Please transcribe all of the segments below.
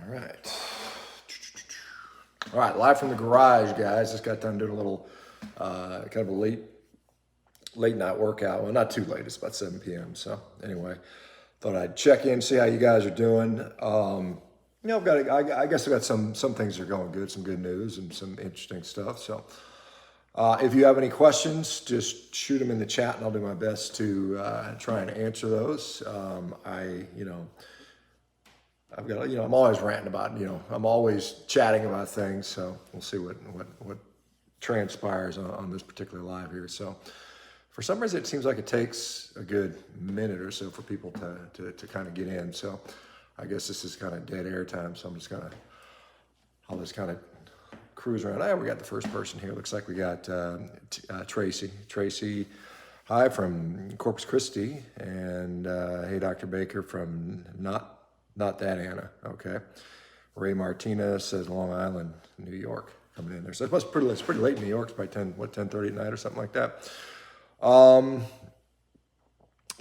All right. All right, live from the garage, guys. Just got done doing a little kind of a late night workout. Well, not too late. It's about 7 p.m. So anyway, thought I'd check in, see how you guys are doing. I guess I've got some things that are going good, some good news and some interesting stuff. So if you have any questions, just shoot them in the chat and I'll do my best to try and answer those. I've got, I'm always ranting about, I'm always chatting about things. So we'll see what transpires on this particular live here. So for some reason, it seems like it takes a good minute or so for people to kind of get in. So I guess this is kind of dead air time. So I'll just kind of cruise around. We got the first person here. Looks like we got Tracy. Tracy, hi from Corpus Christi. And hey, Dr. Baker from Not that Anna, okay. Ray Martinez says Long Island, New York, coming in there. So it's pretty late in New York. It's probably 10:30 at night or something like that.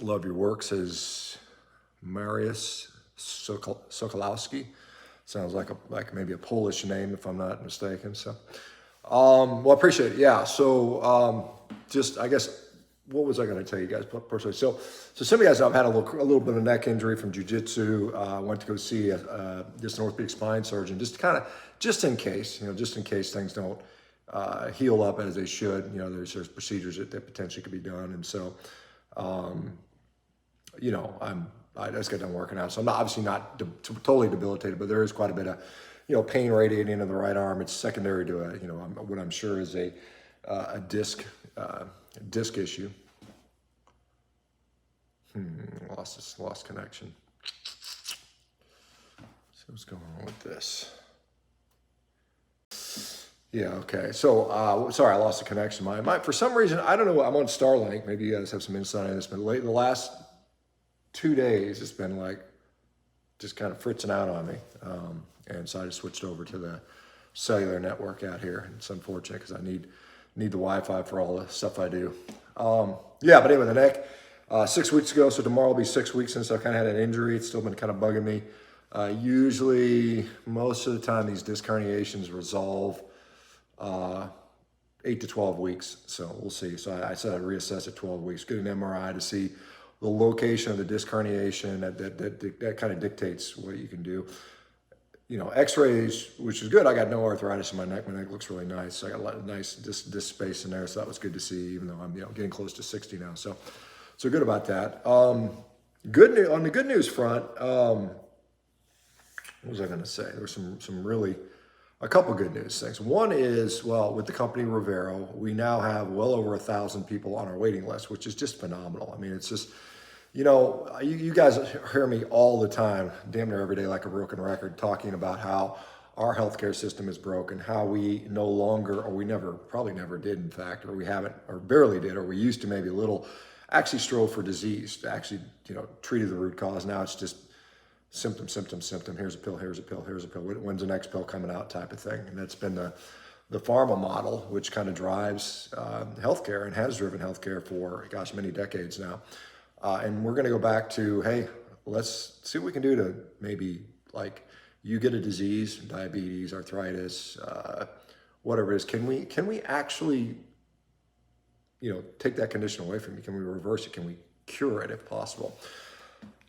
Love your work, says Mariusz Sokolowski. Sounds like maybe a Polish name if I'm not mistaken. So, well, I appreciate it. Yeah. So, just I guess. What was I going to tell you guys personally? So some of you guys know I've had a little bit of a neck injury from jiu-jitsu. Went to go see just an orthopedic spine surgeon, just in case things don't heal up as they should. There's procedures that potentially could be done, and so I just got done working out. So I'm obviously not totally debilitated, but there is quite a bit of pain radiating into the right arm. It's secondary to what I'm sure is a disc issue. Lost connection. So what's going on with this? Yeah, okay. So sorry, I lost the connection. My for some reason, I don't know. I'm on Starlink. Maybe you guys have some insight on this, but the last 2 days, it's been like just kind of fritzing out on me, and so I just switched over to the cellular network out here. It's unfortunate because I need the Wi-Fi for all the stuff I do. But anyway, the neck, 6 weeks ago, so tomorrow will be 6 weeks since I kind of had an injury. It's still been kind of bugging me. Usually, most of the time, these disc herniations resolve 8 to 12 weeks. So we'll see. So I said I'd reassess at 12 weeks, get an MRI to see the location of the disc herniation. That kind of dictates what you can do. X-rays, which is good. I got no arthritis in my neck. My neck looks really nice. I got a lot of nice disc space in there, so that was good to see, even though I'm getting close to 60 now. So good about that. Good news on the good news front. What was I going to say? There's a couple good news things. One is, with the company Revero, we now have well over 1,000 people on our waiting list, which is just phenomenal. I mean, it's just. You guys hear me all the time, damn near every day like a broken record, talking about how our healthcare system is broken, how we no longer, or we probably never did, in fact, or we haven't, or barely did, or we used to maybe a little, actually strove for disease, to actually, treated the root cause. Now it's just symptom. Here's a pill, here's a pill, here's a pill. When's the next pill coming out type of thing? And that's been the pharma model, which kind of drives healthcare and has driven healthcare for, many decades now. And we're going to go back to, hey, let's see what we can do to maybe, like, you get a disease, diabetes, arthritis, whatever it is. Can we actually, take that condition away from you? Can we reverse it? Can we cure it if possible?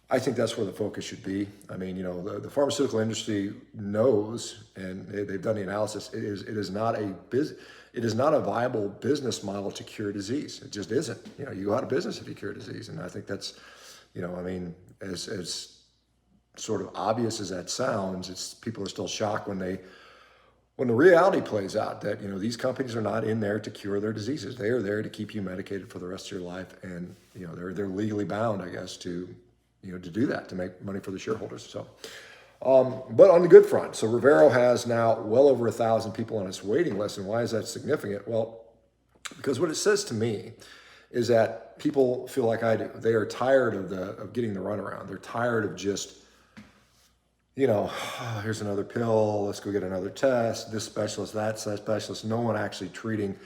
I think that's where the focus should be. I mean, the pharmaceutical industry knows, and they've done the analysis. It is not a viable business model to cure disease. It just isn't. You go out of business if you cure disease, and I think that's, as sort of obvious as that sounds, people are still shocked when the reality plays out that these companies are not in there to cure their diseases. They are there to keep you medicated for the rest of your life, and they're legally bound, I guess, to do that, to make money for the shareholders. So. But on the good front, so Revero has now well over 1,000 people on its waiting list. And why is that significant? Well, because what it says to me is that people feel like I do. They are tired of getting the runaround. They're tired of just, here's another pill, let's go get another test, this specialist, that specialist, no one actually treating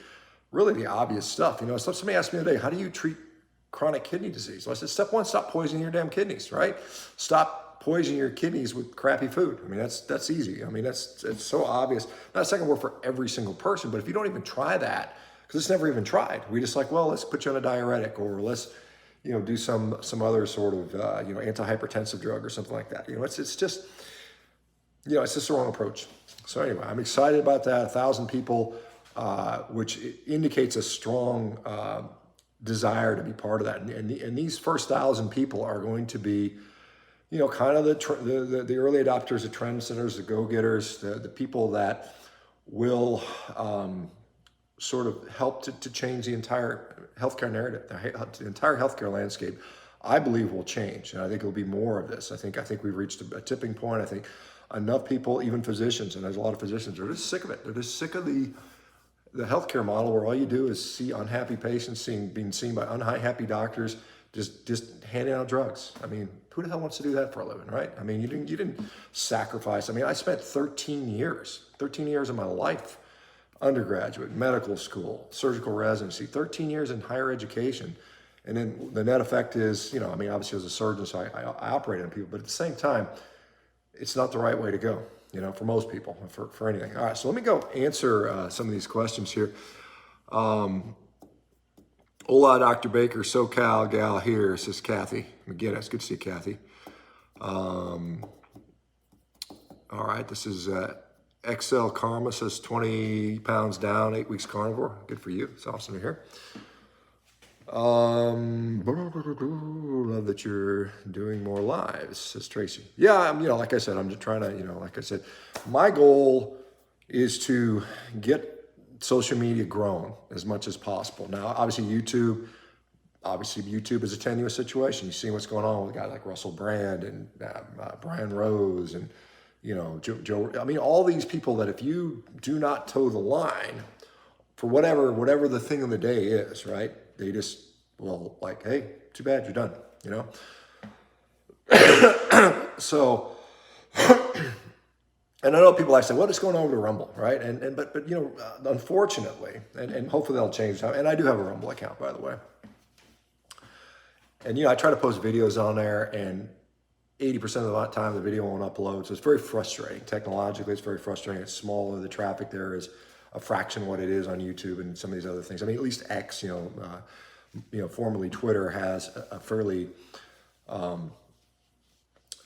really the obvious stuff. Somebody asked me the other day, how do you treat chronic kidney disease? Well, I said, step one, stop poisoning your damn kidneys, right? Stop poison your kidneys with crappy food. I mean, that's easy. I mean, it's so obvious. Not a second word for every single person, but if you don't even try that, because it's never even tried, we just like, well, let's put you on a diuretic, or let's, do some other sort of, antihypertensive drug or something like that. It's just, it's just the wrong approach. So anyway, I'm excited about that. 1,000 people, which indicates a strong desire to be part of that. And these first 1,000 people are going to be, kind of the early adopters, the trendsetters, the go-getters, the people that will sort of help to change the entire healthcare narrative, the entire healthcare landscape. I believe will change, and I think it'll be more of this. I think we've reached a tipping point. I think enough people, even physicians, and there's a lot of physicians, are just sick of it. They're just sick of the healthcare model where all you do is see unhappy patients being seen by unhappy doctors, just handing out drugs. I mean, who the hell wants to do that for a living, right? I mean, you didn't sacrifice. I mean, I spent 13 years of my life, undergraduate, medical school, surgical residency, 13 years in higher education. And then the net effect is, I mean, obviously as a surgeon, so I operate on people, but at the same time, it's not the right way to go, for most people, for anything. All right, so let me go answer some of these questions here. Hola, Dr. Baker, SoCal gal here, says Kathy McGinnis. Good to see you, Kathy. All right, this is XL Karma, says 20 pounds down, 8 weeks carnivore. Good for you. It's awesome to hear. Love that you're doing more lives, says Tracy. Yeah, I'm, like I said, I'm just trying to, like I said, my goal is to get social media grown as much as possible. Now, obviously YouTube is a tenuous situation. You see what's going on with a guy like Russell Brand and Brian Rose and, Joe. I mean, all these people that if you do not toe the line for whatever the thing of the day is, right? They just, like, hey, too bad, you're done, So, and I know people like say, what is going on with the Rumble, right? But unfortunately, and hopefully they'll change. And I do have a Rumble account, by the way. And, I try to post videos on there, and 80% of the time the video won't upload. So it's very frustrating. Technologically, it's very frustrating. It's smaller. The traffic there is a fraction of what it is on YouTube and some of these other things. I mean, at least X, formerly Twitter, has a fairly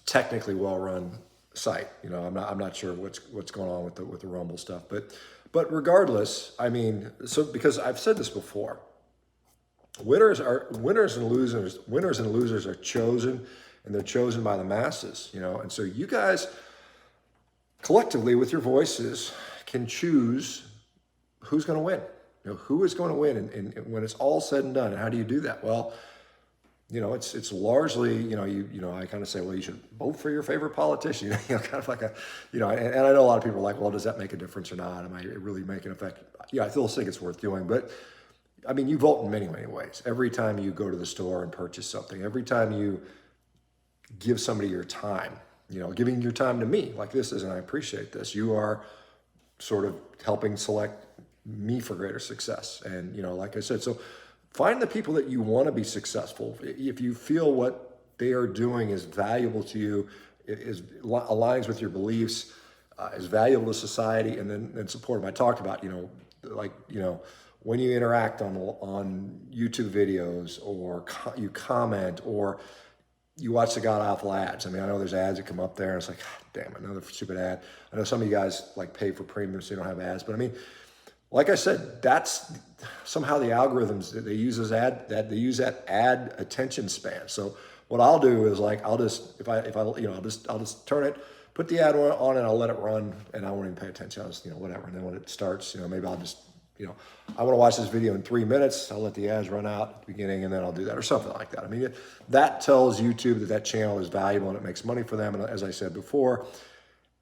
technically well-run site. I'm not sure what's going on with the Rumble stuff, but regardless, I mean, so because I've said this before, winners and losers are chosen, and they're chosen by the masses, and so you guys collectively with your voices can choose who's going to win. Who is going to win, and when it's all said and done. And how do you do that? Well, it's largely, I kind of say, well, you should vote for your favorite politician. Kind of like and I know a lot of people are like, well, does that make a difference or not? Am I really making an effect? Yeah, I still think it's worth doing, but I mean, you vote in many, many ways. Every time you go to the store and purchase something, every time you give somebody your time, giving your time to me like this is, and I appreciate this, you are sort of helping select me for greater success. And, like I said, so find the people that you want to be successful. If you feel what they are doing is valuable to you, aligns with your beliefs, is valuable to society, and then support them. I talked about, when you interact on YouTube videos, or you comment, or you watch the god awful ads. I mean, I know there's ads that come up there, and it's like, God damn, another stupid ad. I know some of you guys pay for premium so you don't have ads, but I mean, like I said, that's somehow the algorithms that they use that ad attention span. So what I'll do is I'll just turn it, put the ad on, and I'll let it run, and I won't even pay attention. I'll just whatever. And then when it starts, maybe I'll just I want to watch this video in 3 minutes. I'll let the ads run out at the beginning, and then I'll do that, or something like that. I mean, that tells YouTube that channel is valuable and it makes money for them. And as I said before,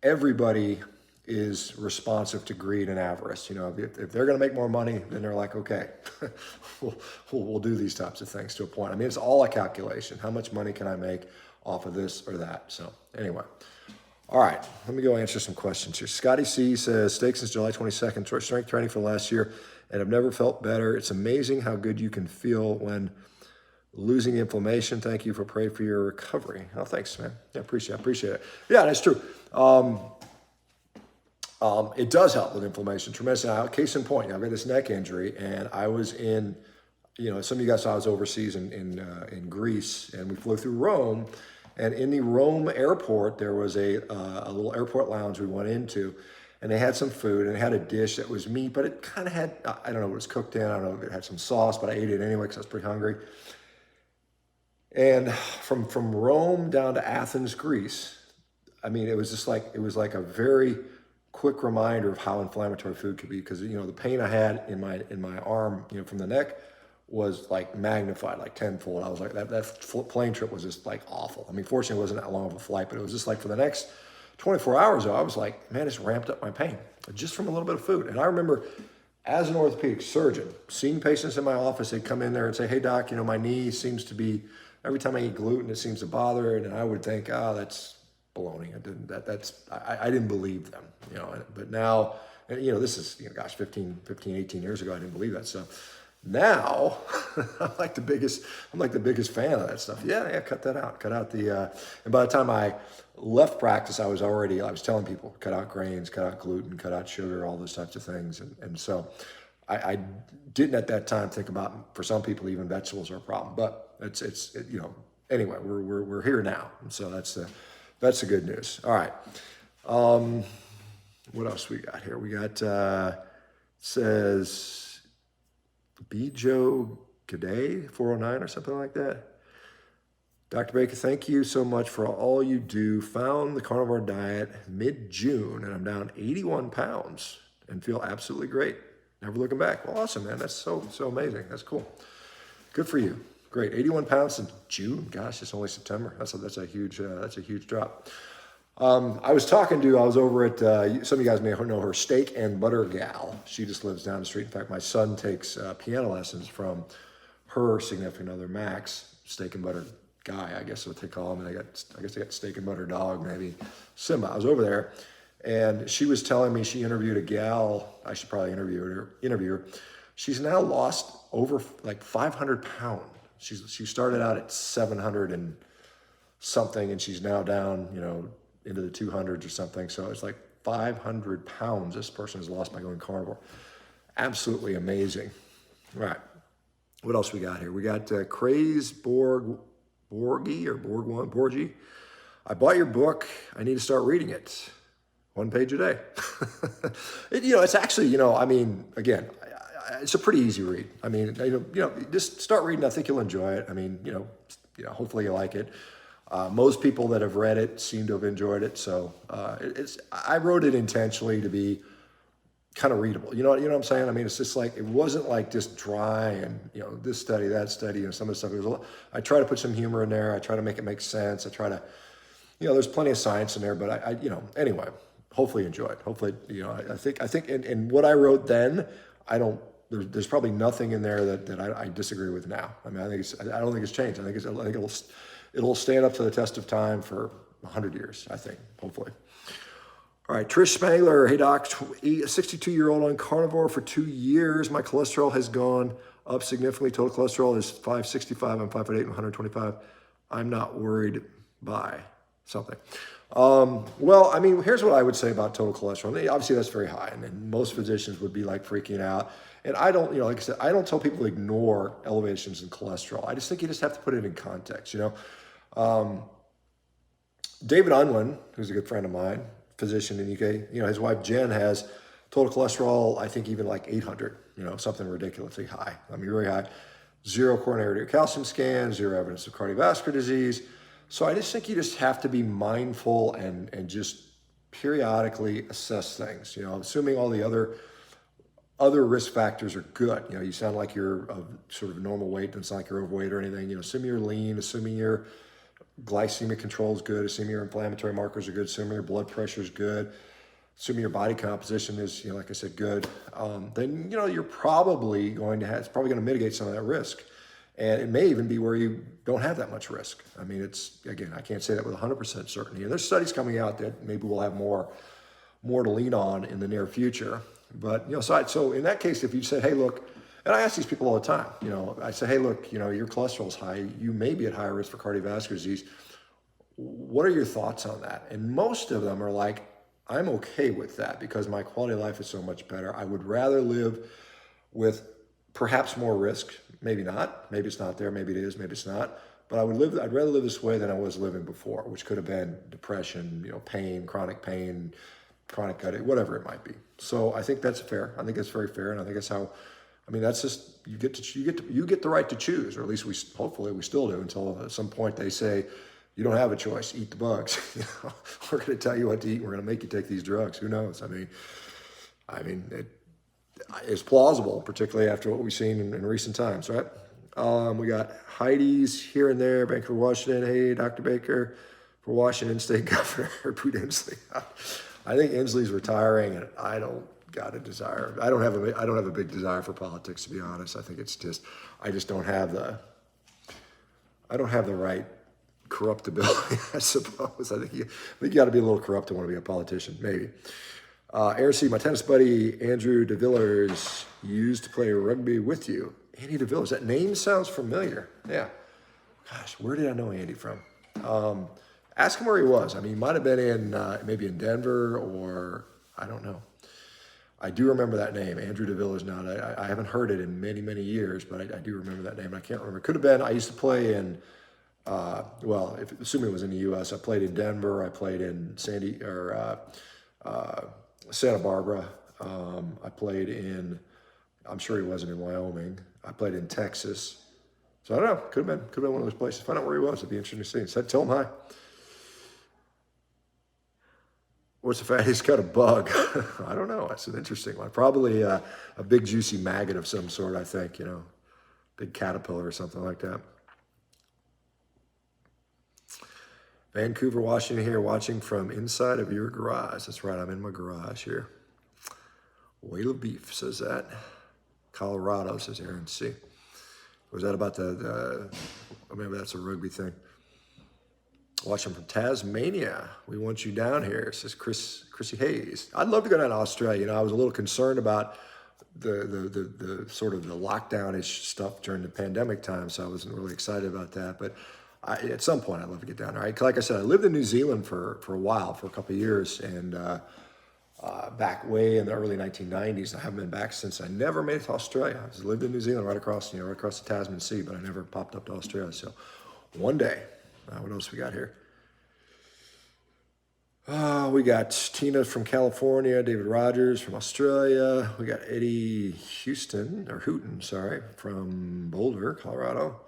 everybody is responsive to greed and avarice. If they're going to make more money, then they're like, okay, we'll do these types of things to a point. I mean, it's all a calculation. How much money can I make off of this or that? So anyway, all right, let me go answer some questions here. Scotty C says, steak since July 22nd, strength training for the last year, and I've never felt better. It's amazing how good you can feel when losing inflammation. Thank you for praying for your recovery. Oh, thanks, man. Yeah, appreciate it. Yeah, that's true. It does help with inflammation tremendously. Now, case in point, I've got this neck injury, and I was in, some of you guys saw I was overseas in Greece, and we flew through Rome. And in the Rome airport, there was a little airport lounge we went into, and they had some food, and it had a dish that was meat, but it kind of had, I don't know what it was cooked in. I don't know if it had some sauce, but I ate it anyway because I was pretty hungry. And from Rome down to Athens, Greece, I mean, it was just like, it was like a very quick reminder of how inflammatory food could be, because the pain I had in my arm, from the neck, was like magnified like tenfold. I was like, that plane trip was just like awful. I mean, fortunately, it wasn't that long of a flight, but it was just like for the next 24 hours, though, I was like, man, it's ramped up my pain just from a little bit of food. And I remember, as an orthopedic surgeon, seeing patients in my office, they'd come in there and say, hey, doc, my knee seems to be, every time I eat gluten, it seems to bother it. And I would think, oh, that's baloney. I didn't believe them, but now, this is, 18 years ago, I didn't believe that. So now I'm like the biggest fan of that stuff. Yeah, cut that out. Cut out the, and by the time I left practice, I was telling people, cut out grains, cut out gluten, cut out sugar, all those types of things. And so I didn't at that time think about, for some people, even vegetables are a problem, but anyway, we're here now. And so that's the good news. All right. What else we got here? We got, says Bijo G'day 409 or something like that. Dr. Baker, thank you so much for all you do. Found the carnivore diet mid-June, and I'm down 81 pounds and feel absolutely great. Never looking back. Well, awesome, man. That's so amazing. That's cool. Good for you. Great. 81 pounds in June. Gosh, it's only September. That's a huge drop. I was over at, some of you guys may know her, Steak and Butter Gal. She just lives down the street. In fact, my son takes piano lessons from her significant other, Max, Steak and Butter Guy, I guess is what they call him. And I guess they got Steak and Butter Dog, maybe Simba. I was over there, and she was telling me she interviewed a gal. I should probably interview her. She's now lost over like 500 pounds. She started out at 700 and something, and she's now down, into the 200s or something. So it's like 500 pounds this person has lost by going carnivore. Absolutely amazing. All right. What else we got here? We got Craze Borgie. I bought your book. I need to start reading it. 1 page a day. It's actually, again, it's a pretty easy read. I mean, just start reading. I think you'll enjoy it. I mean, hopefully you like it. Most people that have read it seem to have enjoyed it. So I wrote it intentionally to be kind of readable. You know what I'm saying? I mean, it's just like, it wasn't like just dry and, this study, that study, some of the stuff. I try to put some humor in there. I try to make it make sense. I try to, there's plenty of science in there, but anyway, hopefully you enjoy it. Hopefully, I think in what I wrote then, there's probably nothing in there that I disagree with now. I mean, I don't think it's changed. I think it'll stand up to the test of time for 100 years, I think, hopefully. All right, Trish Spangler. Hey, doc, a 62-year-old on carnivore for 2 years. My cholesterol has gone up significantly. Total cholesterol is 565. I'm 5'8" and 125. I'm not worried by something. Well, I mean, here's what I would say about total cholesterol. Obviously, that's very high, and most physicians would be like freaking out. And I don't, like I said, I don't tell people to ignore elevations in cholesterol. I just think you just have to put it in context, David Unwin, who's a good friend of mine, physician in the UK, his wife Jen has total cholesterol, I think even like 800, something ridiculously high. I mean, really high. 0 coronary arterial calcium scans, 0 evidence of cardiovascular disease. So I just think you just have to be mindful and just periodically assess things, assuming all the other risk factors are good. You sound like you're of sort of normal weight, doesn't sound like you're overweight or anything. Assuming you're lean, assuming your glycemic control is good, assuming your inflammatory markers are good, assuming your blood pressure is good, assuming your body composition is, like I said, good, then, you're probably going to mitigate some of that risk. And it may even be where you don't have that much risk. I mean, again, I can't say that with 100% certainty. And there's studies coming out that maybe we'll have more to lean on in the near future. But, so in that case, if you said, hey, look, And I ask these people all the time, I say, hey, look, your cholesterol's high. You may be at higher risk for cardiovascular disease. What are your thoughts on that? And most of them are like, I'm okay with that because my quality of life is so much better. I would rather live with perhaps more risk, maybe not, maybe it's not there, maybe it is, maybe it's not. But I'd rather live this way than I was living before, which could have been depression, pain, chronic gut, whatever it might be. So I think that's fair. I think that's very fair, and I think that's how. That's just you get the right to choose, or at least hopefully we still do until at some point they say you don't have a choice. Eat the bugs. We're going to tell you what to eat. We're going to make you take these drugs. Who knows? It's plausible, particularly after what we've seen in recent times, right? We got Heidi's here and there, Vancouver, Washington. Hey, Dr. Baker, for Washington State Governor, Pete Inslee. I think Inslee's retiring, and I don't got a desire. I don't have a big desire for politics, to be honest. I think it's just, I just don't have the right corruptibility, I suppose. I think you got to be a little corrupt to want to be a politician, maybe. Aaron C., my tennis buddy Andrew DeVillers used to play rugby with you. Andy DeVillers, that name sounds familiar. Yeah. Gosh, where did I know Andy from? Ask him where he was. He might have been in maybe in Denver, or I don't know. I do remember that name, Andrew DeVillers. Now, I haven't heard it in many, many years, but I do remember that name. I can't remember. It could have been, I used to play in, assuming it was in the U.S., I played in Denver. I played in Santa Barbara. I played in, I'm sure he wasn't in Wyoming. I played in Texas. So I don't know. Could have been one of those places. Find out where he was. It'd be interesting to see. So tell him hi. What's the fact? He's got a bug. I don't know. That's an interesting one. Probably a big juicy maggot of some sort, I think, big caterpillar or something like that. Vancouver, Washington here, watching from inside of your garage. That's right. I'm in my garage here. Whale of beef says that. Colorado says Aaron C. Was that about maybe that's a rugby thing. Watching from Tasmania. We want you down here, says Chrissy Hayes. I'd love to go down to Australia. I was a little concerned about the sort of the lockdown-ish stuff during the pandemic time, so I wasn't really excited about that. But at some point, I'd love to get down there. Like I said, I lived in New Zealand for a while, for a couple of years, and back way in the early 1990s. I haven't been back since. I never made it to Australia. I lived in New Zealand right across the Tasman Sea, but I never popped up to Australia. So one day. What else we got here? We got Tina from California, David Rogers from Australia. We got Eddie Houghton from Boulder, Colorado.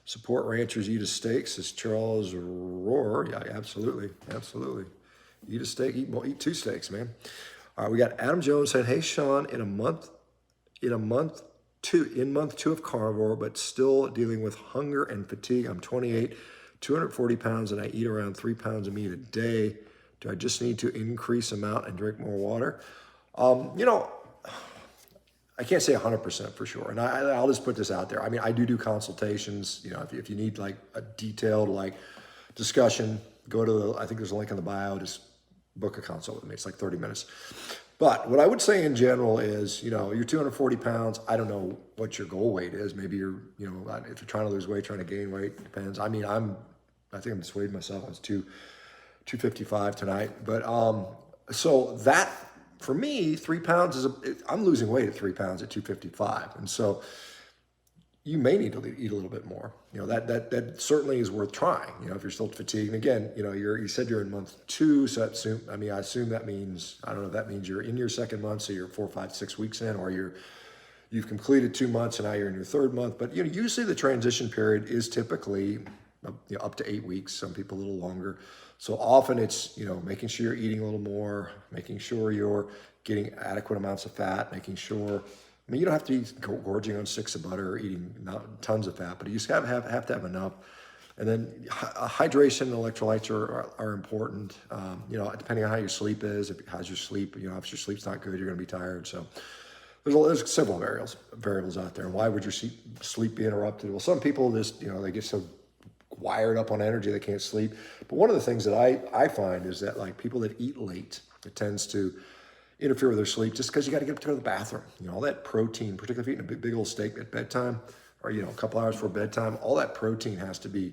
Support ranchers, eat a steak, says Charles Rohr. Yeah, absolutely. Eat a steak, eat two steaks, man. All right, we got Adam Jones saying, hey, Shawn, in month two of carnivore, but still dealing with hunger and fatigue. I'm 28, 240 pounds, and I eat around 3 pounds of meat a day. Do I just need to increase amount and drink more water? I can't say 100% for sure. And I'll just put this out there. I do consultations. If you need like a detailed discussion, go to I think there's a link in the bio, just book a consult with me. It's like 30 minutes. But what I would say in general is, you're 240 pounds. I don't know what your goal weight is. Maybe you're, if you're trying to lose weight, trying to gain weight, depends. I think I'm just weighed myself. I was 255 tonight. But so that for me, 3 pounds I'm losing weight at 3 pounds at 255. And so you may need to eat a little bit more. That certainly is worth trying, if you're still fatigued. And again, you said you're in month 2, so I assume that means, I don't know if that means you're in your second month, so you're 4, 5, 6 weeks in, or you've completed 2 months and now you're in your third month. But usually the transition period is typically up to 8 weeks, some people a little longer. So often it's, making sure you're eating a little more, making sure you're getting adequate amounts of fat, making sure, you don't have to be gorging on sticks of butter or eating tons of fat, but you just have to have enough. And then hydration and electrolytes are important, depending on how your sleep is. How's your sleep? If your sleep's not good, you're going to be tired. So there's several variables out there. And why would your sleep be interrupted? Well, some people just, they get so wired up on energy they can't sleep. But one of the things that I find is that people that eat late, it tends to interfere with their sleep just because you got to get up to go to the bathroom. All that protein, particularly if you're eating a big old steak at bedtime or, a couple hours before bedtime, all that protein has to be,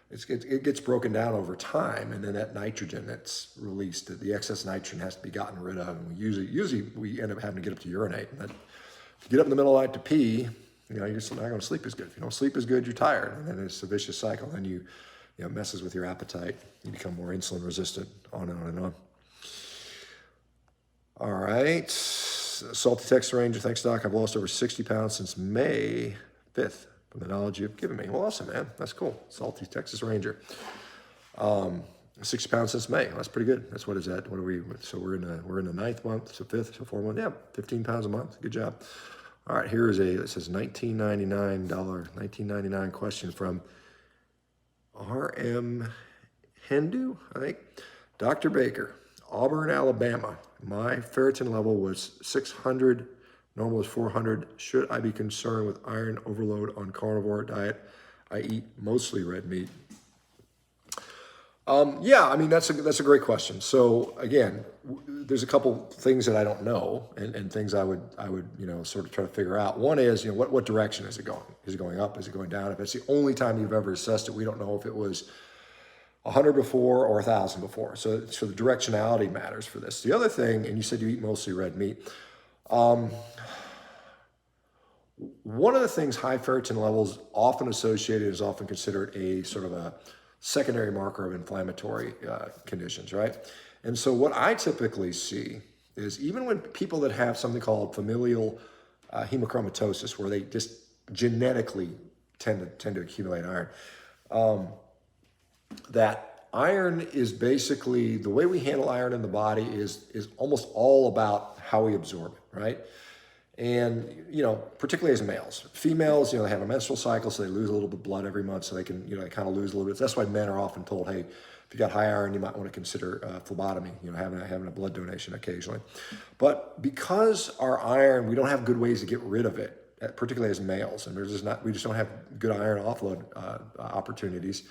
it gets broken down over time. And then that nitrogen that's released, the excess nitrogen has to be gotten rid of. And usually we end up having to get up to urinate. And if you get up in the middle of the night to pee, you're just not going to sleep as good. If you don't sleep as good, you're tired. And then it's a vicious cycle. Then it messes with your appetite. You become more insulin resistant, on and on and on. All right. Salty Texas Ranger. Thanks, Doc. I've lost over 60 pounds since May 5th from the knowledge you've given me. Well, awesome, man. That's cool. Salty Texas Ranger. 60 pounds since May. That's pretty good. That's what is that? What are we? So we're in the 9th month, so 5th, so 4 months. Yeah, 15 pounds a month. Good job. All right. Here is it says $19.99 question from RM Hindu, I think. Dr. Baker, Auburn, Alabama. My ferritin level was 600, normal is 400. Should I be concerned with iron overload on carnivore diet? I eat mostly red meat. Yeah, I mean, that's a great question. So again, there's a couple things that I don't know and things I would sort of try to figure out. One is, what direction is it going? Is it going up? Is it going down? If it's the only time you've ever assessed it, we don't know if it was 100 before or 1,000 before. So the directionality matters for this. The other thing, and you said you eat mostly red meat. One of the things high ferritin levels often associated is often considered a sort of a secondary marker of inflammatory conditions, right? And so what I typically see is even when people that have something called familial hemochromatosis, where they just genetically tend to accumulate iron, that iron is basically, the way we handle iron in the body is almost all about how we absorb it, right? And, particularly as males. Females, they have a menstrual cycle, so they lose a little bit of blood every month, so they can, they kind of lose a little bit. That's why men are often told, hey, if you got high iron, you might want to consider phlebotomy, having a blood donation occasionally. But because our iron, we don't have good ways to get rid of it, particularly as males, and we just don't have good iron offload opportunities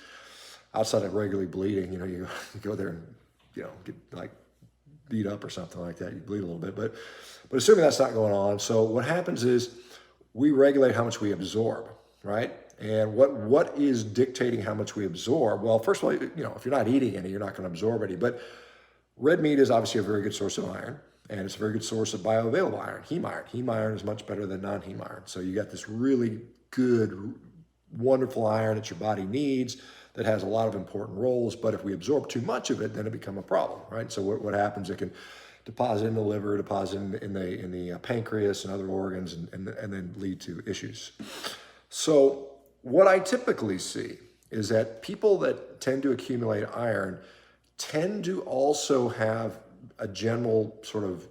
outside of regularly bleeding. You go there and, get like beat up or something like that, you bleed a little bit, but assuming that's not going on. So what happens is we regulate how much we absorb, right? And what is dictating how much we absorb? Well, first of all, if you're not eating any, you're not going to absorb any, but red meat is obviously a very good source of iron, and it's a very good source of bioavailable iron, heme iron. Heme iron is much better than non-heme iron. So you got this really good, wonderful iron that your body needs that has a lot of important roles, but if we absorb too much of it, then it becomes a problem, right? So what happens, it can deposit in the liver, deposit in the pancreas and other organs, and then lead to issues. So what I typically see is that people that tend to accumulate iron tend to also have a general sort of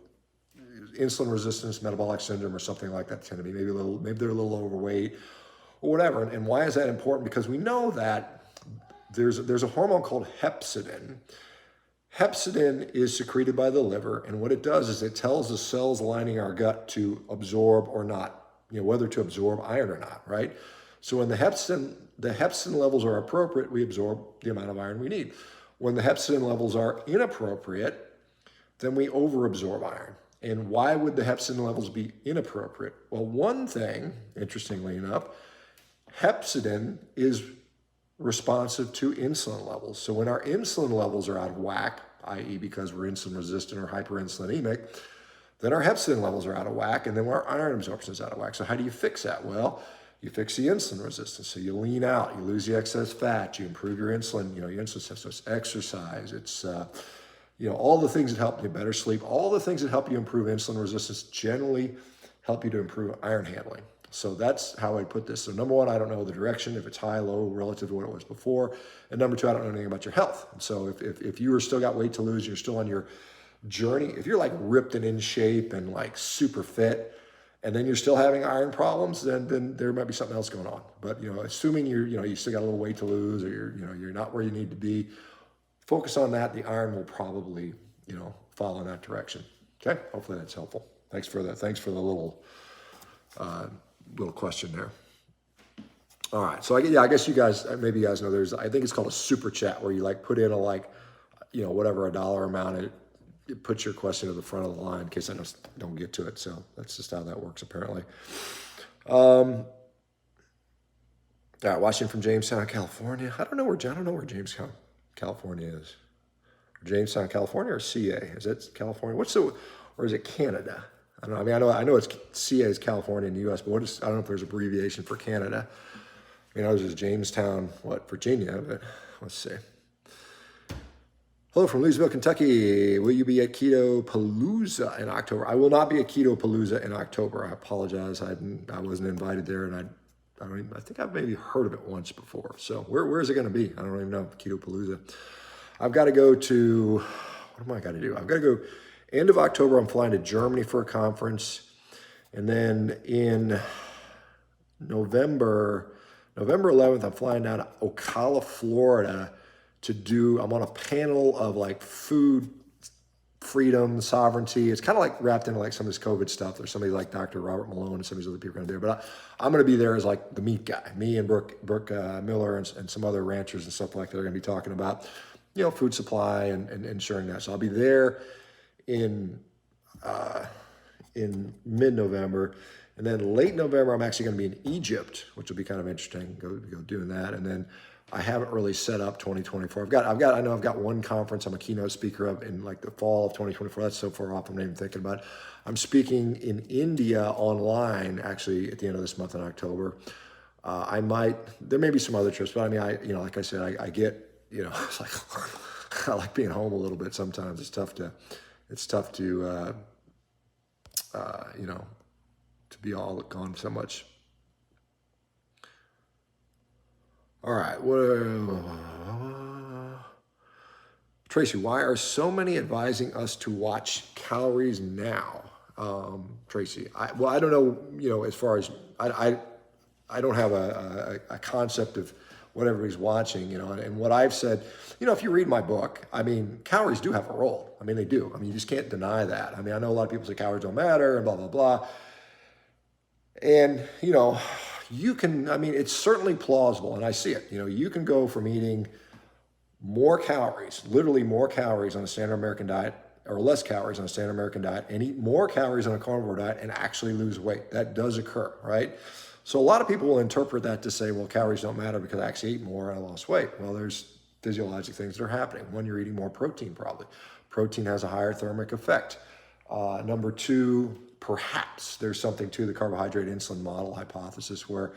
insulin resistance, metabolic syndrome, or something like that. Tend to be maybe they're a little overweight or whatever. And why is that important? Because we know that there's a hormone called hepcidin. Hepcidin is secreted by the liver, and what it does is it tells the cells lining our gut to absorb or not, whether to absorb iron or not, right? So when the hepcidin levels are appropriate, we absorb the amount of iron we need. When the hepcidin levels are inappropriate, then we overabsorb iron. And why would the hepcidin levels be inappropriate? Well, one thing, interestingly enough, hepcidin is responsive to insulin levels. So when our insulin levels are out of whack, i.e. because we're insulin resistant or hyperinsulinemic, then our hepcidin levels are out of whack, and then our iron absorption is out of whack. So how do you fix that? Well, you fix the insulin resistance. So you lean out, you lose the excess fat, you improve your insulin, your insulin system. So it's exercise, it's all the things that help you better sleep, all the things that help you improve insulin resistance generally help you to improve iron handling. So that's how I put this. So number one, I don't know the direction, if it's high, low, relative to what it was before. And number two, I don't know anything about your health. So if you are still got weight to lose, you're still on your journey. If you're like ripped and in shape and like super fit, and then you're still having iron problems, then there might be something else going on. But assuming you still got a little weight to lose, or you're not where you need to be, focus on that. The iron will probably follow in that direction. Okay, hopefully that's helpful. Thanks for the little question there. All right, so I guess maybe you guys know I think it's called a super chat, where you like put in a whatever, a dollar amount it puts your question to the front of the line in case I don't get to it. So that's just how that works, apparently. All right, watching from Jamestown, California. I don't know where Jamestown, California is. Jamestown, California, or CA? Is that California? Or is it Canada? I don't know. I mean, I know it's CA is California in the U.S., but I don't know if there's an abbreviation for Canada. I mean, I was just Jamestown, Virginia, but let's see. Hello from Louisville, Kentucky. Will you be at Keto Palooza in October? I will not be at Keto Palooza in October. I apologize. I wasn't invited there, and I think I've maybe heard of it once before. So where is it going to be? I don't even know. Keto Palooza. I've got to go to, what am I got to do? I've got to go end of October. I'm flying to Germany for a conference. And then in November 11th, I'm flying down to Ocala, Florida I'm on a panel of like food freedom, sovereignty. It's kind of like wrapped into like some of this COVID stuff. There's somebody like Dr. Robert Malone and some of these other people going to be there. But I'm going to be there as like the meat guy. Me and Brooke Miller and some other ranchers and stuff like that are going to be talking about, food supply and ensuring that. So I'll be there in mid-November. And then late November, I'm actually going to be in Egypt, which will be kind of interesting, go doing that. And then I haven't really set up 2024. I know I've got one conference I'm a keynote speaker of in like the fall of 2024. That's so far off, I'm not even thinking about it. I'm speaking in India online, actually, at the end of this month in October. There may be some other trips, but I mean, like I said, I get, it's like, I like being home a little bit sometimes. It's tough to to be all gone so much. All right. Tracy, why are so many advising us to watch calories now? Tracy, I don't know, as far as, I don't have a concept of what everybody's watching, and what I've said, if you read my book, I mean, calories do have a role. I mean, they do. I mean, you just can't deny that. I mean, I know a lot of people say calories don't matter and blah, blah, blah. And, it's certainly plausible, and I see it. You can go from eating more calories, literally more calories on a standard American diet, or less calories on a standard American diet, and eat more calories on a carnivore diet and actually lose weight. That does occur, right? So a lot of people will interpret that to say, well, calories don't matter because I actually ate more and I lost weight. Well, there's physiologic things that are happening. One, you're eating more protein probably. Protein has a higher thermic effect. Number two, perhaps there's something to the carbohydrate insulin model hypothesis where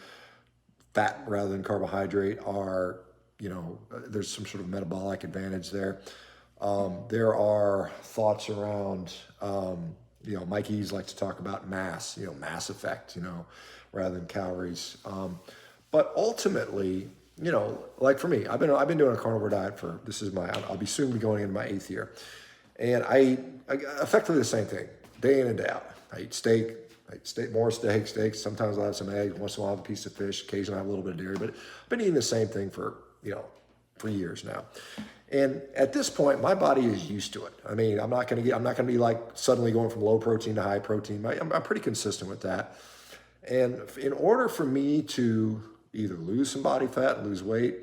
fat rather than carbohydrate are, there's some sort of metabolic advantage there. There are thoughts around, Mike Eves likes to talk about mass effect, rather than calories. But ultimately, like for me, I've been doing a carnivore diet I'll be soon be going into my 8th year. And I effectively the same thing, day in and day out. I eat steak, more steaks. Sometimes I'll have some eggs. Once in a while I'll have a piece of fish. Occasionally I have a little bit of dairy. But I've been eating the same thing for years now. And at this point, my body is used to it. I mean, I'm not going to be like suddenly going from low protein to high protein. I'm pretty consistent with that. And in order for me to either lose some body fat, lose weight,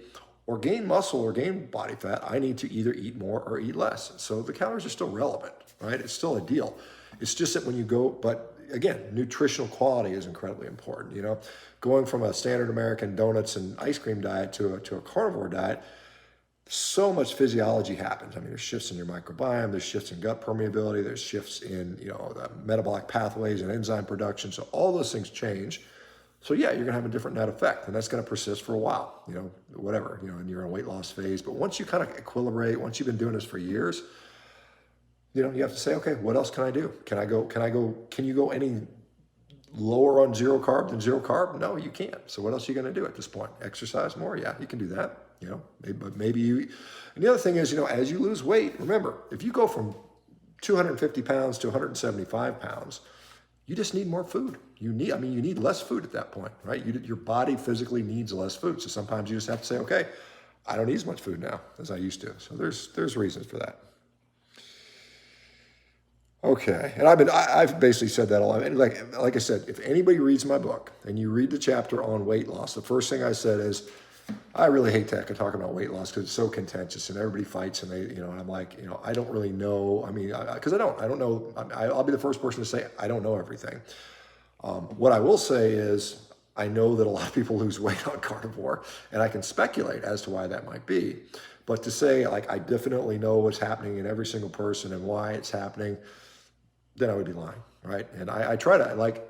or gain muscle or gain body fat, I need to either eat more or eat less. So the calories are still relevant, right? It's still a deal. It's just that when you go, but again, nutritional quality is incredibly important. Going from a standard American donuts and ice cream diet to a carnivore diet, so much physiology happens. I mean, there's shifts in your microbiome, there's shifts in gut permeability, there's shifts in, the metabolic pathways and enzyme production. So all those things change. So yeah, you're gonna have a different net effect, and that's gonna persist for a while, and you're in a weight loss phase. But once you kind of equilibrate, once you've been doing this for years, you have to say, okay, what else can I do? Can you go any lower on zero carb than zero carb? No, you can't. So what else are you gonna do at this point? Exercise more? Yeah, you can do that. Maybe you, and the other thing is, as you lose weight, remember, if you go from 250 pounds to 175 pounds, you just need more food. You need less food at that point, right? Your body physically needs less food. So sometimes you just have to say, okay, I don't eat as much food now as I used to. So there's reasons for that. Okay, and I've basically said that a lot. Like I said, if anybody reads my book and you read the chapter on weight loss, the first thing I said is, I really hate to talk about weight loss because it's so contentious and everybody fights and they, and I'm like, I don't really know. I mean, because I don't know. I'll be the first person to say I don't know everything. What I will say is I know that a lot of people lose weight on carnivore, and I can speculate as to why that might be. But to say like I definitely know what's happening in every single person and why it's happening, then I would be lying, right? And I try to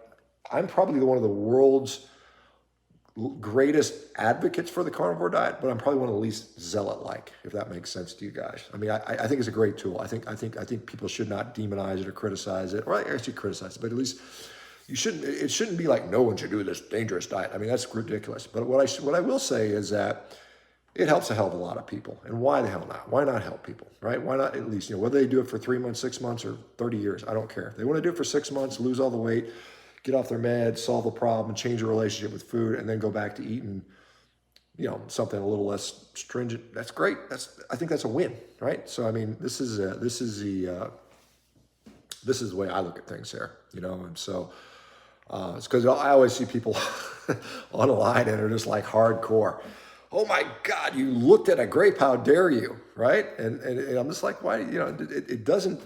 I'm probably one of the world's greatest advocates for the carnivore diet, but I'm probably one of the least zealot-like, if that makes sense to you guys. I mean, I think it's a great tool. I think people should not demonize it or criticize it, or actually criticize it, but at least it shouldn't be like no one should do this dangerous diet. I mean, that's ridiculous. But what I will say is that it helps a hell of a lot of people. And why the hell not? Why not help people, right? Why not at least, whether they do it for 3 months, 6 months, or 30 years, I don't care. If they want to do it for 6 months, lose all the weight, get off their meds, solve the problem, change their relationship with food, and then go back to eating, something a little less stringent. That's great. I think that's a win, right? So I mean, this is the way I look at things here, and so it's because I always see people online and are just like hardcore. Oh my God, you looked at a grape, how dare you, right? And I'm just like, why, it doesn't,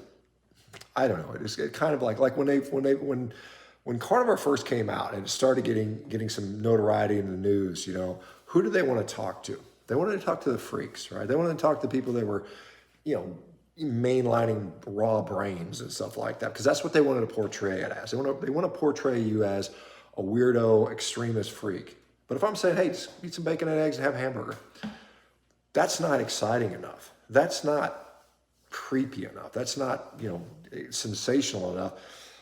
I don't know. It's kind of like when carnivore first came out and it started getting some notoriety in the news, who did they want to talk to? They wanted to talk to the freaks, right? They wanted to talk to people that were, mainlining raw brains and stuff like that, because that's what they wanted to portray it as. They want to portray you as a weirdo, extremist freak. But if I'm saying, hey, just eat some bacon and eggs and have a hamburger, that's not exciting enough. That's not creepy enough. That's not, sensational enough.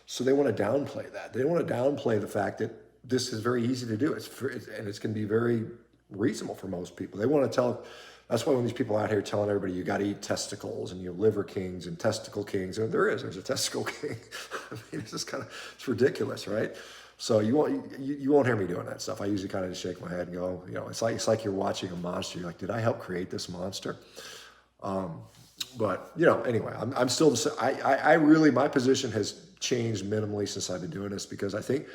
So they want to downplay that. They want to downplay the fact that this is very easy to do. And it's going to be very reasonable for most people. They want to tell. That's why when these people out here telling everybody you got to eat testicles and liver kings and testicle kings, and there's a testicle king. I mean, it's ridiculous, right? So you won't hear me doing that stuff. I usually kind of just shake my head and go, it's like you're watching a monster. You're like, did I help create this monster? But anyway, I'm still. I really, my position has changed minimally since I've been doing this, because I think,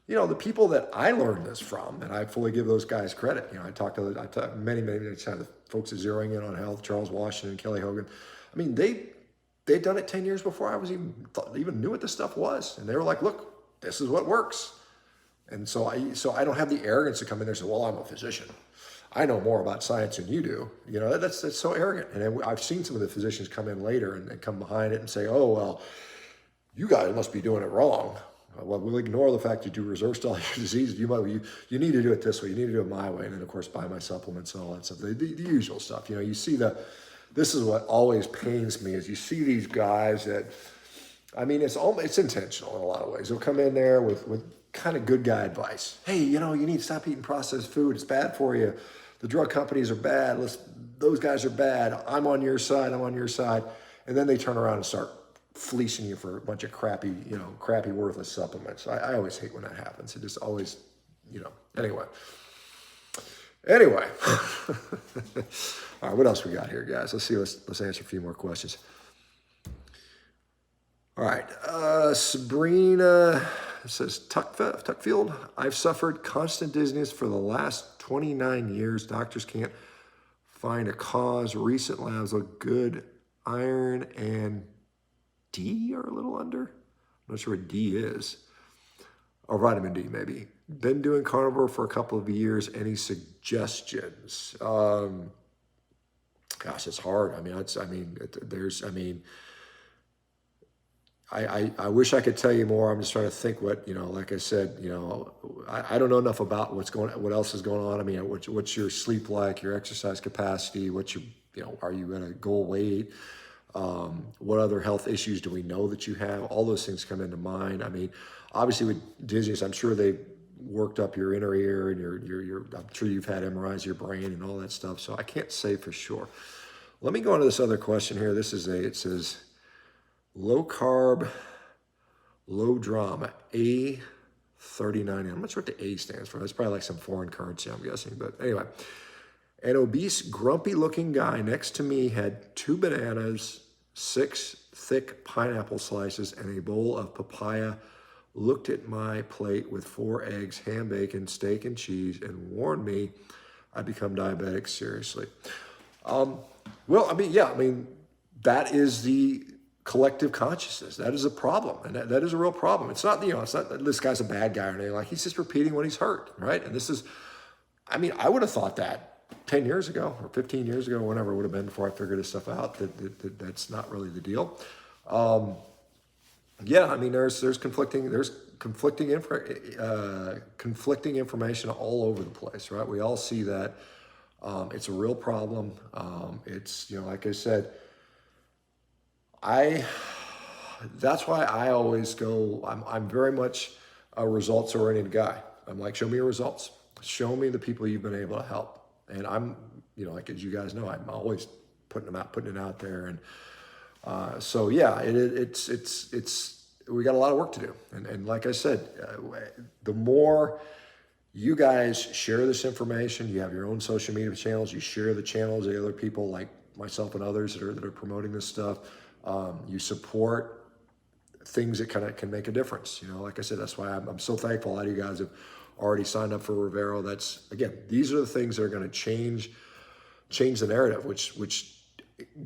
the people that I learned this from, and I fully give those guys credit. I talked to many times the folks at Zeroing In on Health, Charles Washington, Kelly Hogan. I mean, they'd done it 10 years before I was even knew what this stuff was, and they were like, look, this is what works. And so I don't have the arrogance to come in there and say, well, I'm a physician, I know more about science than you do. That's so arrogant. And I've seen some of the physicians come in later and come behind it and say, oh, well, you guys must be doing it wrong. Well, we'll ignore the fact that you reversed all your diseases. You need to do it this way. You need to do it my way. And then, of course, buy my supplements and all that stuff. The usual stuff. You see this is what always pains me, is you see these guys that, I mean, it's intentional in a lot of ways. They'll come in there with kind of good guy advice. Hey, you need to stop eating processed food. It's bad for you. The drug companies are bad. Those guys are bad. I'm on your side. And then they turn around and start fleecing you for a bunch of crappy worthless supplements. I always hate when that happens. It just always, anyway. All right, what else we got here, guys? Let's see. Let's answer a few more questions. All right, Sabrina says, Tuckfield, I've suffered constant dizziness for the last 29 years. Doctors can't find a cause. Recent labs look good. Iron and D are a little under. I'm not sure what D is. Or vitamin D, maybe. Been doing carnivore for a couple of years. Any suggestions? Gosh, it's hard. I wish I could tell you more. I'm just trying to think what, like I said, I don't know enough about what else is going on. I mean, what's your sleep like, your exercise capacity, are you at a goal weight? What other health issues do we know that you have? All those things come into mind. I mean, obviously with dizziness, I'm sure they worked up your inner ear and I'm sure you've had MRIs of your brain and all that stuff. So I can't say for sure. Let me go on to this other question here. It says, low carb, low drama, A39. I'm not sure what the A stands for. That's probably like some foreign currency, I'm guessing. But anyway, an obese, grumpy looking guy next to me had 2 bananas, 6 thick pineapple slices, and a bowl of papaya, looked at my plate with 4 eggs, ham, bacon, steak, and cheese, and warned me I become diabetic, seriously. Well, I mean, yeah, I mean, that is the collective consciousness. That is a problem. And that is a real problem. It's not, it's not that this guy's a bad guy or anything. Like, he's just repeating what he's heard, right? And this is, I mean, I would have thought that 10 years ago or 15 years ago, whenever it would have been before I figured this stuff out, that's not really the deal. Yeah, I mean, there's conflicting information all over the place, right? We all see that. It's a real problem. It's, like I said, that's why I always go, I'm very much a results oriented guy. I'm like, show me your results. Show me the people you've been able to help. And I'm, like, as you guys know, I'm always putting it out there. And so, yeah, we got a lot of work to do. And like I said, the more you guys share this information, you have your own social media channels, you share the channels of other people like myself and others that are promoting this stuff. You support things that kind of can make a difference. Like I said, that's why I'm so thankful a lot of you guys have already signed up for Revero. That's, again, these are the things that are going to change the narrative, which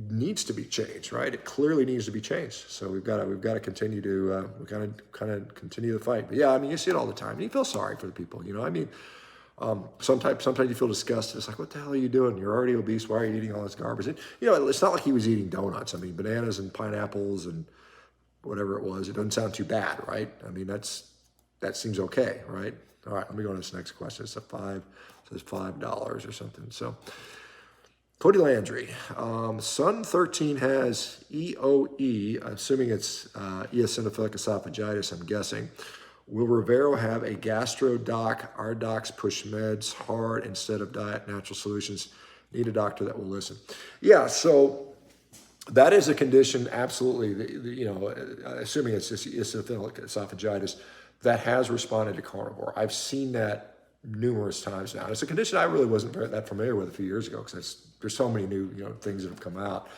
needs to be changed, right? It clearly needs to be changed. So we've got to continue to kind of continue the fight. But yeah, I mean, you see it all the time. And you feel sorry for the people. I mean, sometimes you feel disgusted. It's like, what the hell are you doing? You're already obese. Why are you eating all this garbage? And, it's not like he was eating donuts. I mean, bananas and pineapples and whatever it was. It doesn't sound too bad, right? I mean, that seems okay, right? All right, let me go to this next question. It says $5 or something. So, Cody Landry, son 13 has EOE, assuming it's eosinophilic esophagitis, I'm guessing. Will Revero have a gastro doc? Our docs push meds hard instead of diet, natural solutions. Need a doctor that will listen. Yeah, so that is a condition, absolutely, assuming it's just eosinophilic esophagitis, that has responded to carnivore. I've seen that numerous times now. It's a condition I really wasn't that familiar with a few years ago because there's so many new things that have come out.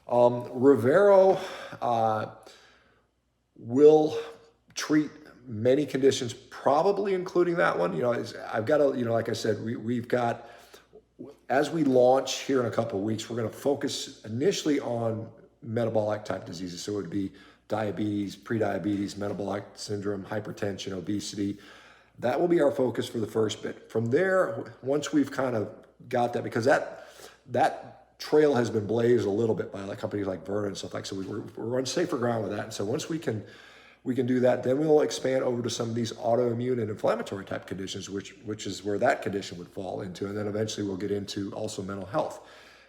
Revero will treat many conditions, probably including that one. I've got to, like I said, we've got, as we launch here in a couple of weeks, we're going to focus initially on metabolic type diseases. So it would be diabetes, prediabetes, metabolic syndrome, hypertension, obesity. That will be our focus for the first bit. From there, once we've kind of got that, because that trail has been blazed a little bit by like companies like Verna and stuff like, so we're on safer ground with that. And so once we can do that, then we'll expand over to some of these autoimmune and inflammatory type conditions, which is where that condition would fall into. And then eventually we'll get into also mental health.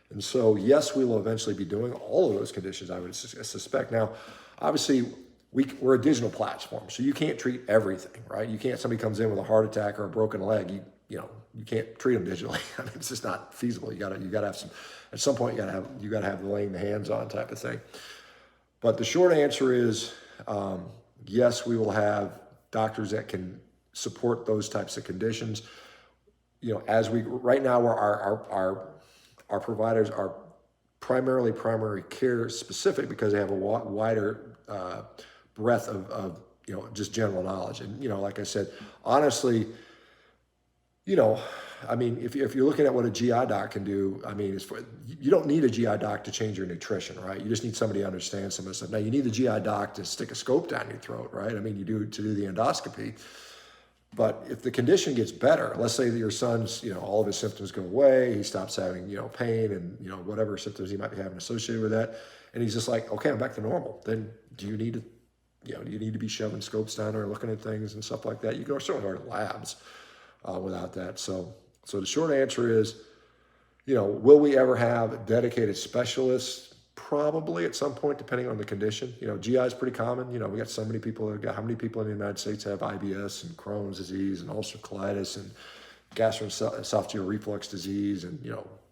And so, yes, we will eventually be doing all of those conditions, I would suspect. Now, obviously, we're a digital platform, so you can't treat everything, right? You can't, somebody comes in with a heart attack or a broken leg, you can't treat them digitally. I mean, it's just not feasible. You gotta have some, at some point, you gotta have the laying the hands on type of thing. But the short answer is, yes, we will have doctors that can support those types of conditions. Right now, our providers are primarily primary care specific because they have a wider breadth of just general knowledge. And like I said, honestly, I mean, if you're looking at what a GI doc can do, I mean, you don't need a GI doc to change your nutrition, right? You just need somebody to understand some of the stuff. Now, you need the GI doc to stick a scope down your throat, right? I mean, you do to do the endoscopy. But if the condition gets better, let's say that your son's, all of his symptoms go away, he stops having, pain and, whatever symptoms he might be having associated with that, and he's just like, okay, I'm back to normal. Then do you need to be shoving scopes down or looking at things and stuff like that? You can certainly order labs without that. So the short answer is, will we ever have dedicated specialists? Probably at some point, depending on the condition. GI is pretty common. We got so many people. How many people in the United States have IBS and Crohn's disease and ulcerative colitis and gastroesophageal reflux disease and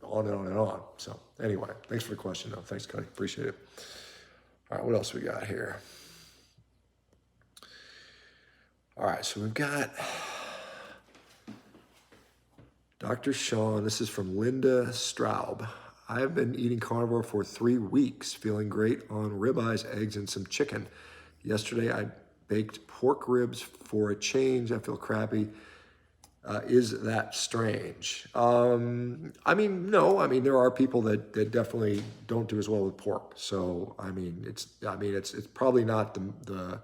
on and on and on. So anyway, thanks for the question though. Thanks, Cody. Appreciate it. All right, what else we got here? All right, so we've got Dr. Shawn. This is from Linda Straub. I have been eating carnivore for 3 weeks, feeling great on ribeyes, eggs, and some chicken. Yesterday, I baked pork ribs for a change. I feel crappy Is that strange? I mean, no. I mean, there are people that definitely don't do as well with pork. So, I mean, it's probably not the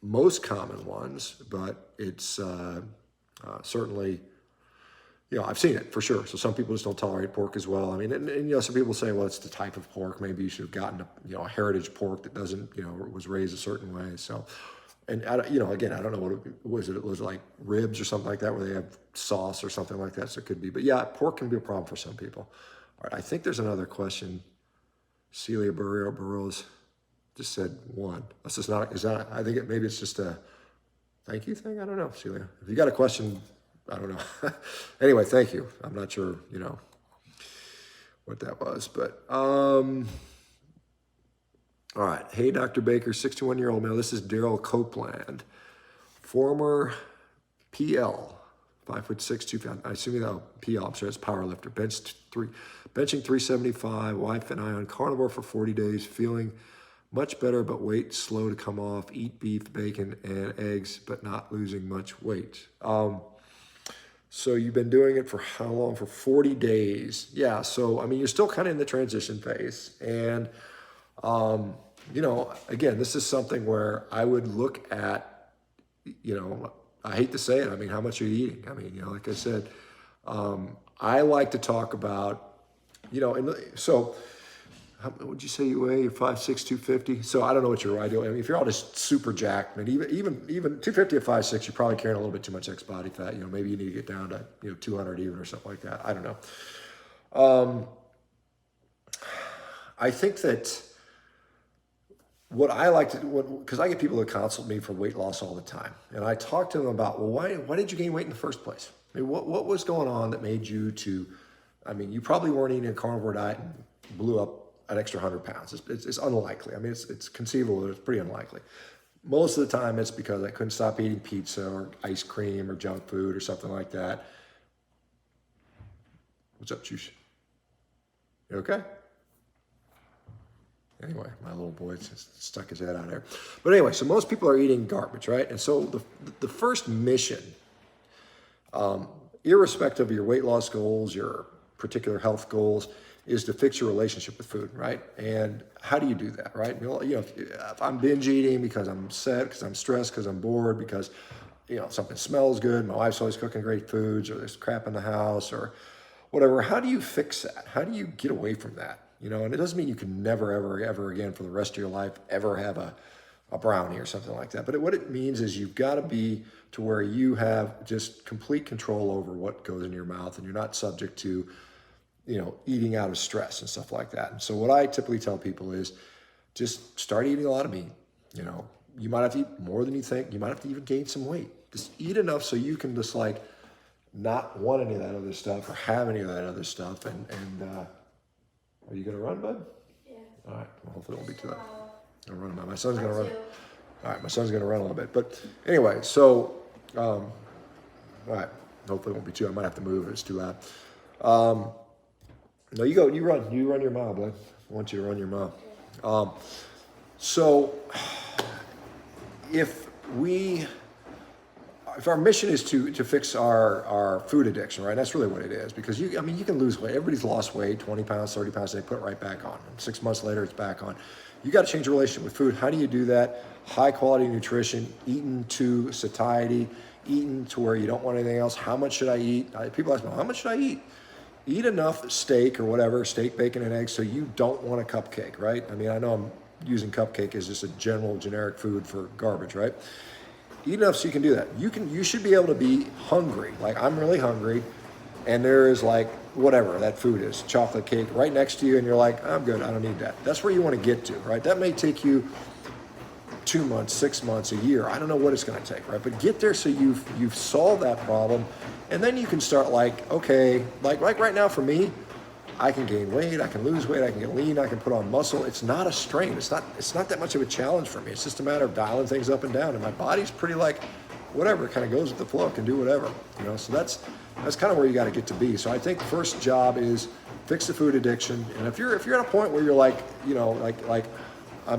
most common ones, but it's certainly, I've seen it for sure. So some people just don't tolerate pork as well. I mean, and some people say, well, it's the type of pork. Maybe you should have gotten a heritage pork that doesn't, was raised a certain way. So, and again, I don't know what it was. It was like ribs or something like that, where they have sauce or something like that. So it could be, but yeah, pork can be a problem for some people. All right, I think there's another question. Celia Burrows just said one. That's just not. Is that? I think maybe it's just a thank you thing. I don't know, Celia. If you got a question, I don't know. Anyway, thank you. I'm not sure, what that was, but all right. Hey, Dr. Baker, 61-year-old male. This is Daryl Copeland, former PL, 5'6", 2 I assume PL. I'm sure it's power lifter. Benching 375. Wife and I on carnivore for 40 days, feeling much better, but weight slow to come off. Eat beef, bacon, and eggs, but not losing much weight. So you've been doing it for how long? For 40 days. Yeah. So, I mean, you're still kind of in the transition phase. And, again, this is something where I would look at, I hate to say it. I mean, how much are you eating? I mean, like I said, I like to talk about, so how would you say you weigh? You're 5'6", 250. So I don't know what you're ideal. I mean, if you're all just super jacked, man, even 250 at 5'6", you're probably carrying a little bit too much ex-body fat. Maybe you need to get down to 200 even or something like that. I don't know. I think that what I like to do, because I get people that consult me for weight loss all the time, and I talk to them about, well, why did you gain weight in the first place? I mean, what was going on that made you you probably weren't eating a carnivore diet and blew up an extra 100 pounds. It's unlikely. I mean, it's conceivable, but it's pretty unlikely. Most of the time, it's because I couldn't stop eating pizza or ice cream or junk food or something like that. What's up, Juice? You okay? Anyway, my little boy just stuck his head out there. But anyway, so most people are eating garbage, right? And so the first mission, irrespective of your weight loss goals, your particular health goals, is to fix your relationship with food, right? And how do you do that, right? If I'm binge eating because I'm upset, because I'm stressed, because I'm bored, because something smells good, my wife's always cooking great foods, or there's crap in the house, or whatever. How do you fix that? How do you get away from that? And it doesn't mean you can never, ever, ever again for the rest of your life ever have a brownie or something like that. But what it means is you've got to be to where you have just complete control over what goes in your mouth, and you're not subject to eating out of stress and stuff like that. And so what I typically tell people is just start eating a lot of meat. You might have to eat more than you think. You might have to even gain some weight. Just eat enough so you can just not want any of that other stuff or have any of that other stuff. And are you going to run, bud? Yeah. All right. Well, hopefully it won't be too loud. I'll run about. My son's going to run. All right. My son's going to run a little bit. But anyway, so, all right. Hopefully it won't be too. I might have to move if it's too loud. No, you go. You run your mile, bud. I want you to run your mile. So if our mission is to fix our food addiction, right? That's really what it is, because you can lose weight. Everybody's lost weight, 20 pounds, 30 pounds, they put it right back on. 6 months later, it's back on. You got to change your relationship with food. How do you do that? High quality nutrition, eaten to satiety, eaten to where you don't want anything else. How much should I eat? People ask me, how much should I eat? Eat enough steak or whatever, steak, bacon, and eggs, so you don't want a cupcake, right? I mean, I know I'm using cupcake as just a generic food for garbage, right? Eat enough so you can do that. You should be able to be hungry. Like, I'm really hungry, and there is whatever that food is, chocolate cake right next to you, and you're like, I'm good, I don't need that. That's where you want to get to, right? That may take you 2 months, 6 months, a year. I don't know what it's going to take, right? But get there so you've solved that problem, and then you can start okay, like right now for me, I can gain weight, I can lose weight, I can get lean, I can put on muscle. It's not a strain. It's not that much of a challenge for me. It's just a matter of dialing things up and down, and my body's pretty whatever, it kind of goes with the flow, can do whatever, So that's kind of where you got to get to be. So I think the first job is fix the food addiction, and if you're at a point where you're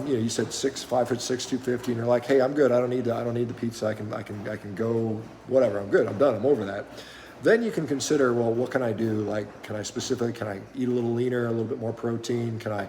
you said 5'6", 250, and you're like, hey, I'm good. I don't need the pizza. I can go, whatever. I'm good. I'm done. I'm over that. Then you can consider, well, what can I do? Like, can I eat a little leaner, a little bit more protein? Can I,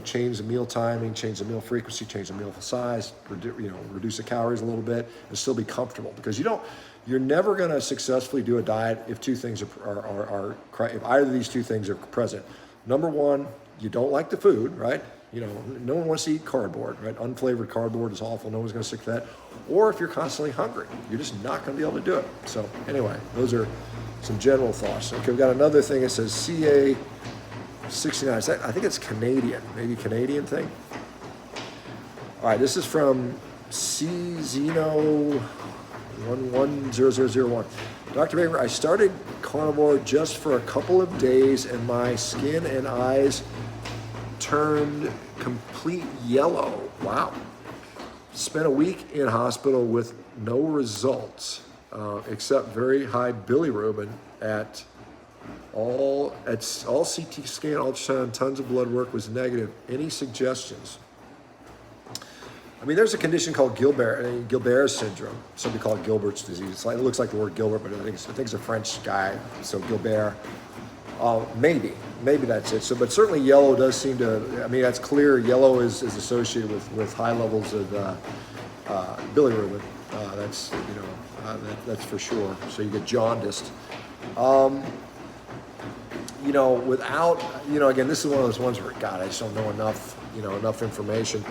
change the meal timing, change the meal frequency, change the meal size, reduce the calories a little bit, and still be comfortable? Because you're never going to successfully do a diet if two things if either of these two things are present. Number one, you don't like the food, right? No one wants to eat cardboard, right? Unflavored cardboard is awful. No one's going to stick to that. Or if you're constantly hungry, you're just not going to be able to do it. So anyway, those are some general thoughts. Okay, we've got another thing that says CA 69. I think it's Canadian, maybe Canadian thing. All right, this is from Czeno 110001. Dr. Baker, I started carnivore just for a couple of days and my skin and eyes turned complete yellow. Wow. Spent a week in hospital with no results, except very high bilirubin at all CT scan, ultrasound, tons of blood work was negative. Any suggestions? I mean, there's a condition called Gilbert's syndrome. Some people call it Gilbert's disease. It looks like the word Gilbert, but I think it's a French guy. So Gilbert, maybe that's it. So, but certainly yellow does seem to. I mean, that's clear. Yellow is associated with high levels of bilirubin. That's for sure. So you get jaundiced. Without, again, this is one of those ones where, God, I just don't know enough information.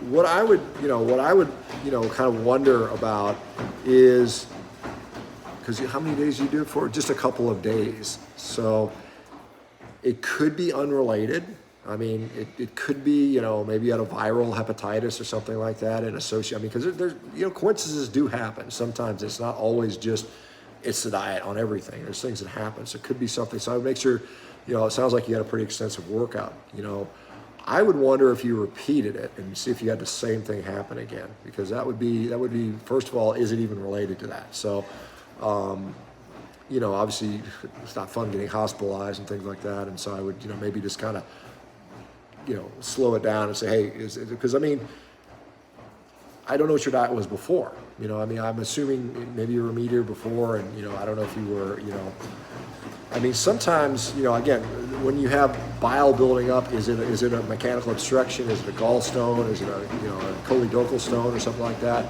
What I would kind of wonder about is, because how many days do you do it for? Just a couple of days. So it could be unrelated. I mean, it could be, maybe you had a viral hepatitis or something like that and associate. I mean, because there's, coincidences do happen. Sometimes it's not always just, it's the diet on everything. There's things that happen. So it could be something. So I would make sure, it sounds like you had a pretty extensive workout. I would wonder if you repeated it and see if you had the same thing happen again, because that would be, first of all, is it even related to that? So, obviously it's not fun getting hospitalized and things like that. And so I would, maybe just kind of, slow it down and say, hey, because I mean, I don't know what your diet was before. I'm assuming maybe you were a meat eater before, and I don't know if you were, I mean, sometimes, again, when you have bile building up, is it a mechanical obstruction? Is it a gallstone? Is it a choledochal stone or something like that?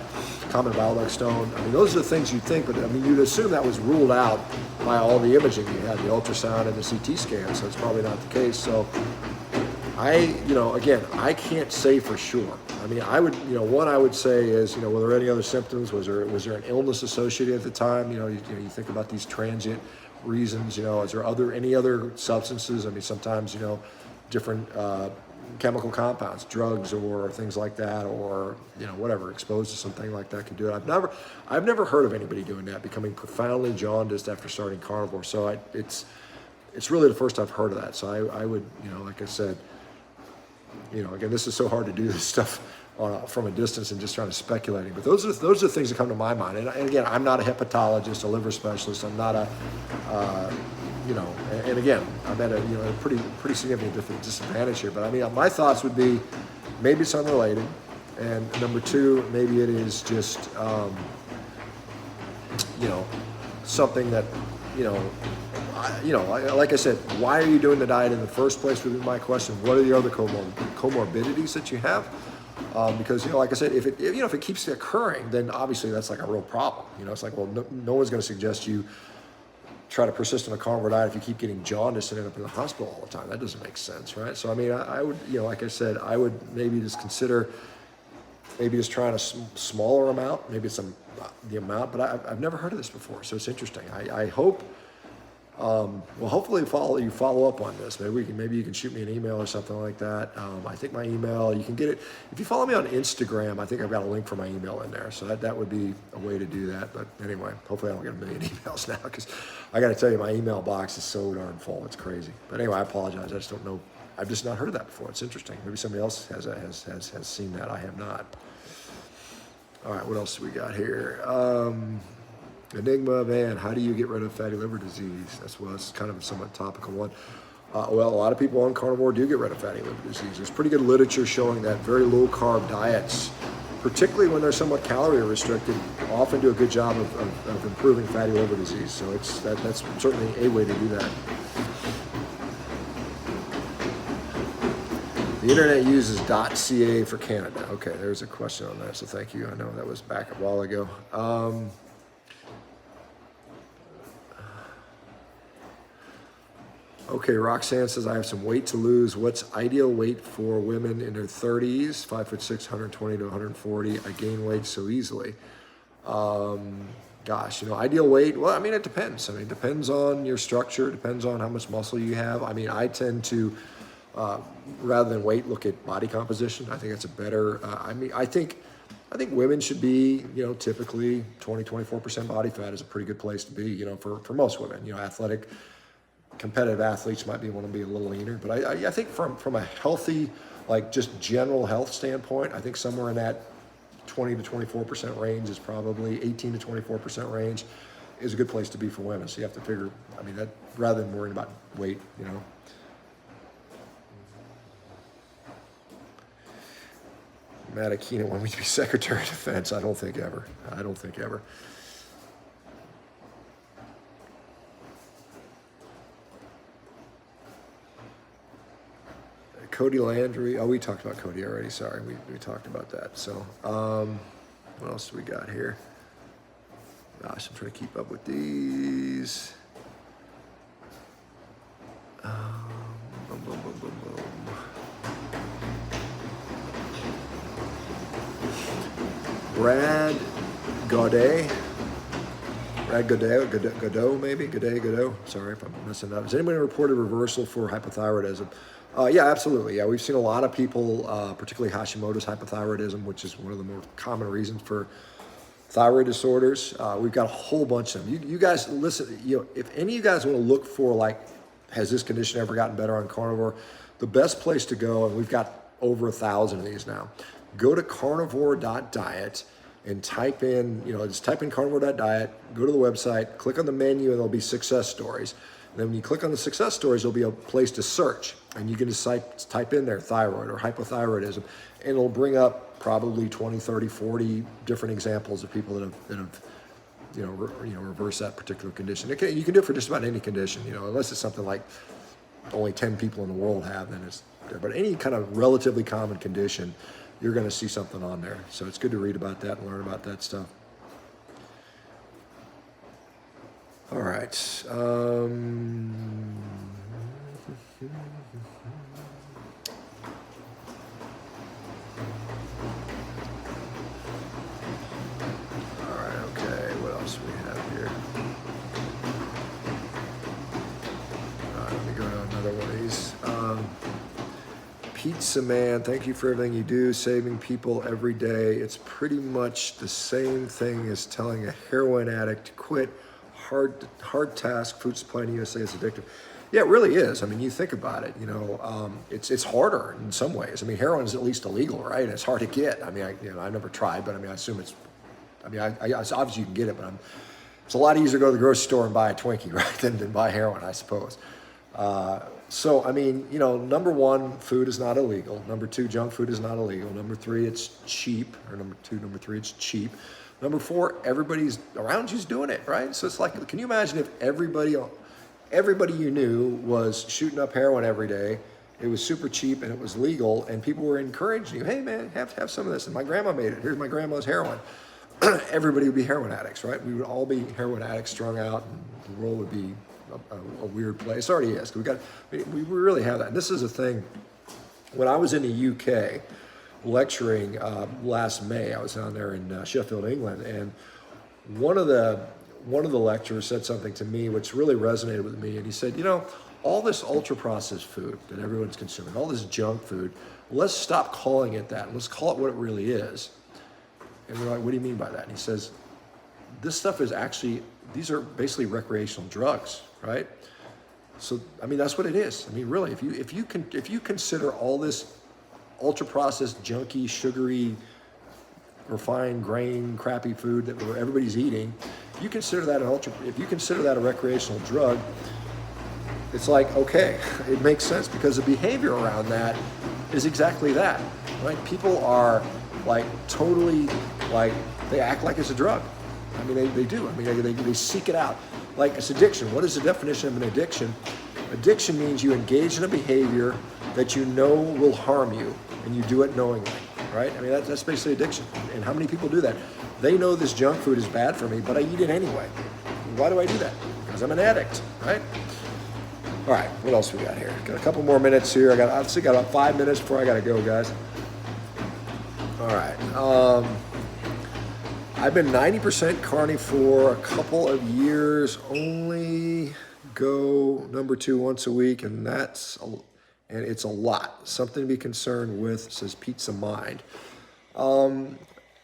Common bile duct stone. I mean, those are the things you'd think, but I mean, you'd assume that was ruled out by all the imaging you had, the ultrasound and the CT scan. So it's probably not the case. So again, I can't say for sure. I mean, I would, one I would say is, were there any other symptoms? Was there an illness associated at the time? You think about these transient reasons. Is there any other substances? I mean, sometimes different chemical compounds, drugs or things like that, or whatever, exposed to something like that could do it. I've never heard of anybody doing that, becoming profoundly jaundiced after starting carnivore. So it's really the first I've heard of that. So I would, like I said, again, this is so hard to do this stuff from a distance and just trying to speculating. But those are the things that come to my mind. And again, I'm not a hepatologist, a liver specialist. I'm not a, and again, I'm at a pretty significant disadvantage here. But I mean, my thoughts would be, maybe it's unrelated, and number two, maybe it is just, something that, like I said, why are you doing the diet in the first place would be my question. What are the other comorbidities that you have? Because, like I said, if it keeps occurring, then obviously that's like a real problem. It's like, well, no one's going to suggest you try to persist on a carnivore diet if you keep getting jaundice and end up in the hospital all the time. That doesn't make sense, right? So, I mean, I would, like I said, I would maybe just consider just trying a smaller amount. Maybe it's the amount, but I've never heard of this before, so it's interesting. I hope. Hopefully you follow up on this. Maybe you can shoot me an email or something like that. I think my email, you can get it. If you follow me on Instagram, I think I've got a link for my email in there. So that would be a way to do that. But anyway, hopefully I don't get a million emails now, because I got to tell you, my email box is so darn full. It's crazy. But anyway, I apologize. I just don't know. I've just not heard of that before. It's interesting. Maybe somebody else has seen that. I have not. All right, what else do we got here? Enigma, man, how do you get rid of fatty liver disease? That's kind of a somewhat topical one. Well, a lot of people on carnivore do get rid of fatty liver disease. There's pretty good literature showing that very low carb diets, particularly when they're somewhat calorie restricted, often do a good job of improving fatty liver disease. So that's certainly a way to do that. The internet uses .ca for Canada. Okay, there's a question on that, so thank you. I know that was back a while ago. Okay, Roxanne says, I have some weight to lose. What's ideal weight for women in their 30s? 5'6", 120 to 140. I gain weight so easily. Gosh, ideal weight, well, I mean, it depends. I mean, it depends on your structure, depends on how much muscle you have. I mean, I tend to, rather than weight, look at body composition. I think that's a better, I think women should be, typically 20-24% body fat is a pretty good place to be, for most women. Athletic, competitive athletes might want to be a little leaner, but I think from a healthy, like just general health standpoint, I think somewhere in that 20 to 24% range is probably 18 to 24% range is a good place to be for women. So you have to figure, I mean, that rather than worrying about weight, Matt Aquino wanted me to be Secretary of Defense. I don't think ever. Cody Landry. Oh, we talked about Cody already. Sorry, we talked about that. So, what else do we got here? Gosh, I'm trying to keep up with these. Boom, boom, boom, boom, boom. Brad Gaudet. Godot. Sorry if I'm messing up. Has anybody reported reversal for hypothyroidism? Yeah, absolutely. Yeah, we've seen a lot of people, particularly Hashimoto's hypothyroidism, which is one of the more common reasons for thyroid disorders. We've got a whole bunch of them. You guys listen. If any of you guys want to look for has this condition ever gotten better on carnivore? The best place to go, and we've got over 1,000 of these now. Go to carnivore.diet and type in, just type in carnivore.diet. Go to the website, click on the menu, and there'll be success stories. And then when you click on the success stories, there'll be a place to search, and you can just type in there thyroid or hypothyroidism, and it'll bring up probably 20, 30, 40 different examples of people that have reversed that particular condition. Okay, you can do it for just about any condition, unless it's something like only 10 people in the world have, then it's there. But any kind of relatively common condition, you're going to see something on there. So it's good to read about that and learn about that stuff. All right. All right, okay. What else do we have here? Let me go to another one of these. Pizza Man, thank you for everything you do, saving people every day. It's pretty much the same thing as telling a heroin addict to quit. Hard task. Food supply in the USA is addictive. Yeah, it really is. I mean, you think about it. It's harder in some ways. I mean, heroin is at least illegal, right? And it's hard to get. I mean, I've never tried, but I mean, I assume it's. I mean, obviously you can get it, but it's a lot easier to go to the grocery store and buy a Twinkie, right, than buy heroin, I suppose. So, I mean, number one, food is not illegal. Number two, junk food is not illegal. Number three, it's cheap. Number three, it's cheap. Number four, everybody's around you's doing it, right? So it's like, can you imagine if everybody you knew was shooting up heroin every day, it was super cheap and it was legal, and people were encouraging you, hey man, have some of this, and my grandma made it. Here's my grandma's heroin. Everybody would be heroin addicts, right? We would all be heroin addicts strung out, and the world would be a weird place. It already is. We really have that. And this is a thing. When I was in the UK lecturing last May, I was down there in Sheffield, England, and one of the lecturers said something to me which really resonated with me. And he said, all this ultra-processed food that everyone's consuming, all this junk food, let's stop calling it that. Let's call it what it really is. And we're like, what do you mean by that? And he says, this stuff is actually, these are basically recreational drugs, right? So, I mean, that's what it is. I mean, really, if you consider all this ultra-processed, junky, sugary, refined grain, crappy food that everybody's eating, if you consider that a recreational drug, it's like, okay, it makes sense because the behavior around that is exactly that, right? People are like totally like, they act like it's a drug. I mean, they do. I mean, they seek it out. Like it's addiction. What is the definition of an addiction? Addiction means you engage in a behavior that you know will harm you and you do it knowingly, right? I mean, that's basically addiction. And how many people do that? They know this junk food is bad for me, but I eat it anyway. Why do I do that? Because I'm an addict, right? All right, what else we got here? Got a couple more minutes here. I've still got about 5 minutes before I got to go, guys. All right. I've been 90% carnivore a couple of years. Only go number 2 once a week, and it's a lot. Something to be concerned with, says Pizza Mind.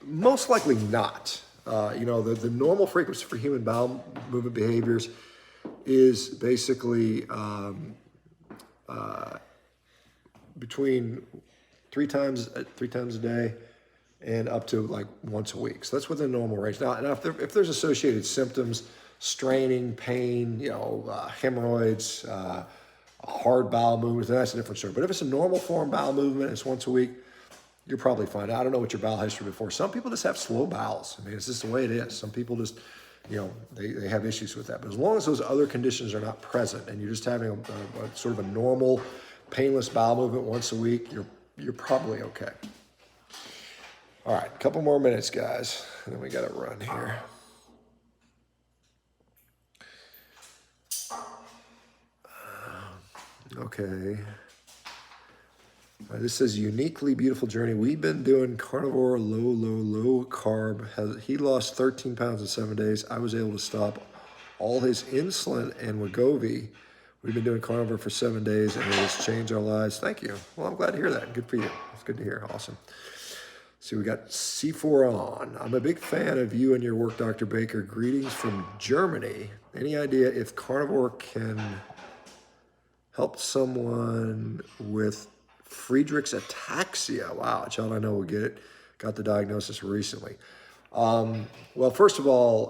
Most likely not. The normal frequency for human bowel movement behaviors is basically between three times a day and up to like once a week. So that's within normal range. Now if there's associated symptoms, straining, pain, hemorrhoids, hard bowel movements, then that's a different story. But if it's a normal form bowel movement, it's once a week, you're probably fine. I don't know what your bowel history before. Some people just have slow bowels. I mean, it's just the way it is. Some people just, they have issues with that. But as long as those other conditions are not present and you're just having a sort of a normal, painless bowel movement once a week, you're probably okay. All right, a couple more minutes, guys, and then we got to run here. Okay. This says uniquely beautiful journey. We've been doing carnivore, low carb. He lost 13 pounds in 7 days. I was able to stop all his insulin and Wegovy. We've been doing carnivore for 7 days and it has changed our lives. Thank you. Well, I'm glad to hear that. Good for you. It's good to hear. Awesome. So we got C4 on. I'm a big fan of you and your work, Dr. Baker. Greetings from Germany. Any idea if carnivore can help someone with Friedreich's ataxia? Wow, a child I know will get it. Got the diagnosis recently. Well, first of all,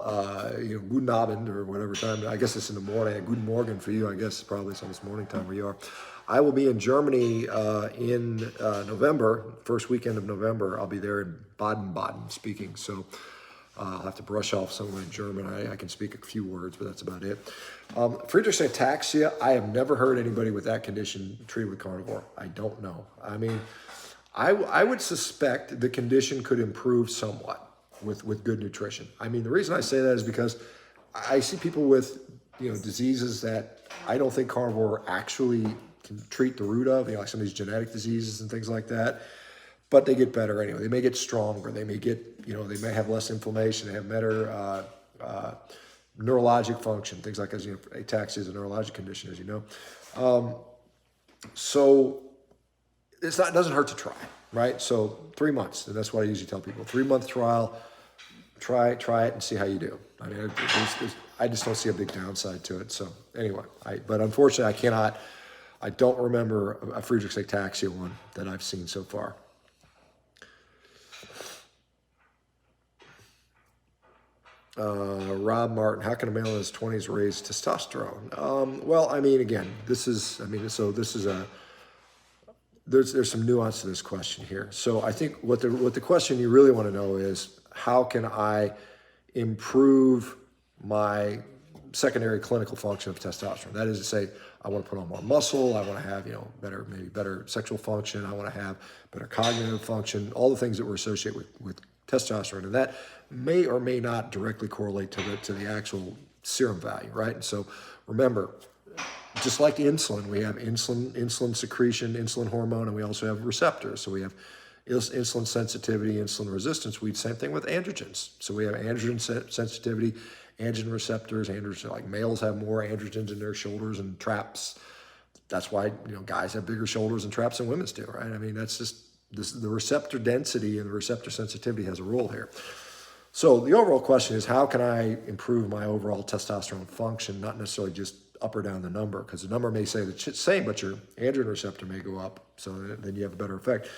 guten Abend or whatever time. I guess it's in the morning. Guten Morgen for you. I guess probably it's almost morning time where you are. I will be in Germany in November, first weekend of November. I'll be there in Baden-Baden speaking. So I'll have to brush off some of my German. I can speak a few words, but that's about it. Friedreich's ataxia, I have never heard anybody with that condition treated with carnivore. I don't know. I mean, I would suspect the condition could improve somewhat with good nutrition. I mean, the reason I say that is because I see people with, diseases that I don't think carnivore actually can treat the root of, like some of these genetic diseases and things like that. But they get better anyway. They may get stronger. They may get, they may have less inflammation. They have better neurologic function, things like as ataxia is a neurologic condition, as you know. So it doesn't hurt to try, right? So 3 months, and that's what I usually tell people. 3-month trial, try it and see how you do. I mean, I just don't see a big downside to it. So anyway, but unfortunately I don't remember a Friedreich's ataxia one that I've seen so far. Rob Martin, how can a male in his 20s raise testosterone? Well, I mean, again, there's some nuance to this question here. So I think what the question you really want to know is, how can I improve my secondary clinical function of testosterone? That is to say, I want to put on more muscle. I want to have, better sexual function. I want to have better cognitive function, all the things that were associated with testosterone. And that may or may not directly correlate to the actual serum value, right? And so remember, just like insulin, we have insulin secretion, insulin hormone, and we also have receptors. So we have insulin sensitivity, insulin resistance. Same thing with androgens. So we have androgen sensitivity, androgen receptors. Androgen, like males have more androgens in their shoulders and traps. That's why guys have bigger shoulders and traps than women's do, right? I mean, that's just the receptor density and the receptor sensitivity has a role here. So the overall question is, how can I improve my overall testosterone function, not necessarily just up or down the number, because the number may say the same, but your androgen receptor may go up, so then you have a better effect.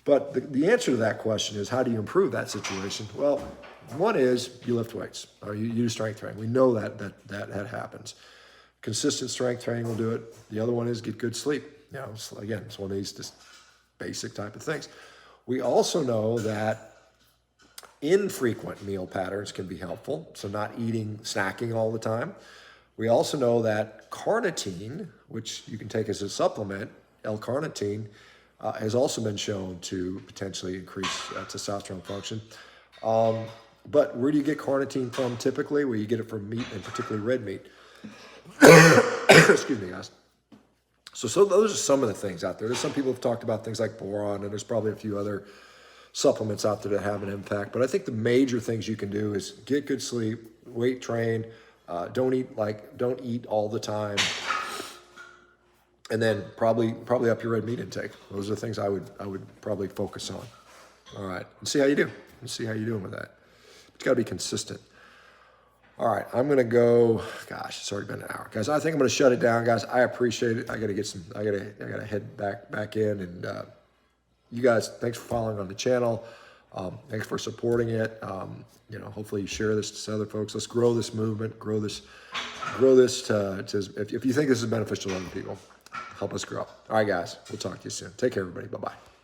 But the answer to that question is, how do you improve that situation? Well, one is you lift weights, or you do strength training. We know that happens. Consistent strength training will do it. The other one is get good sleep. You know, again, it's one of these just basic type of things. We also know that infrequent meal patterns can be helpful. So not eating, snacking all the time. We also know that carnitine, which you can take as a supplement, L-carnitine, has also been shown to potentially increase testosterone function. But where do you get carnitine from typically? Well, you get it from meat, and particularly red meat. Excuse me, guys. So those are some of the things out there. There's some people have talked about things like boron, and there's probably a few other supplements out there that have an impact. But I think the major things you can do is get good sleep, weight train, don't eat all the time, and then probably up your red meat intake. Those are the things I would probably focus on. All right, and see how you do. And see how you're doing with that. It's got to be consistent. All right, I'm gonna go. Gosh, it's already been an hour, guys. I think I'm gonna shut it down, guys. I appreciate it. I gotta head back in, and you guys, thanks for following on the channel. Thanks for supporting it. You know, hopefully you share this to other folks. Let's grow this movement. Grow this. To if you think this is beneficial to other people, help us grow. All right, guys. We'll talk to you soon. Take care, everybody. Bye bye.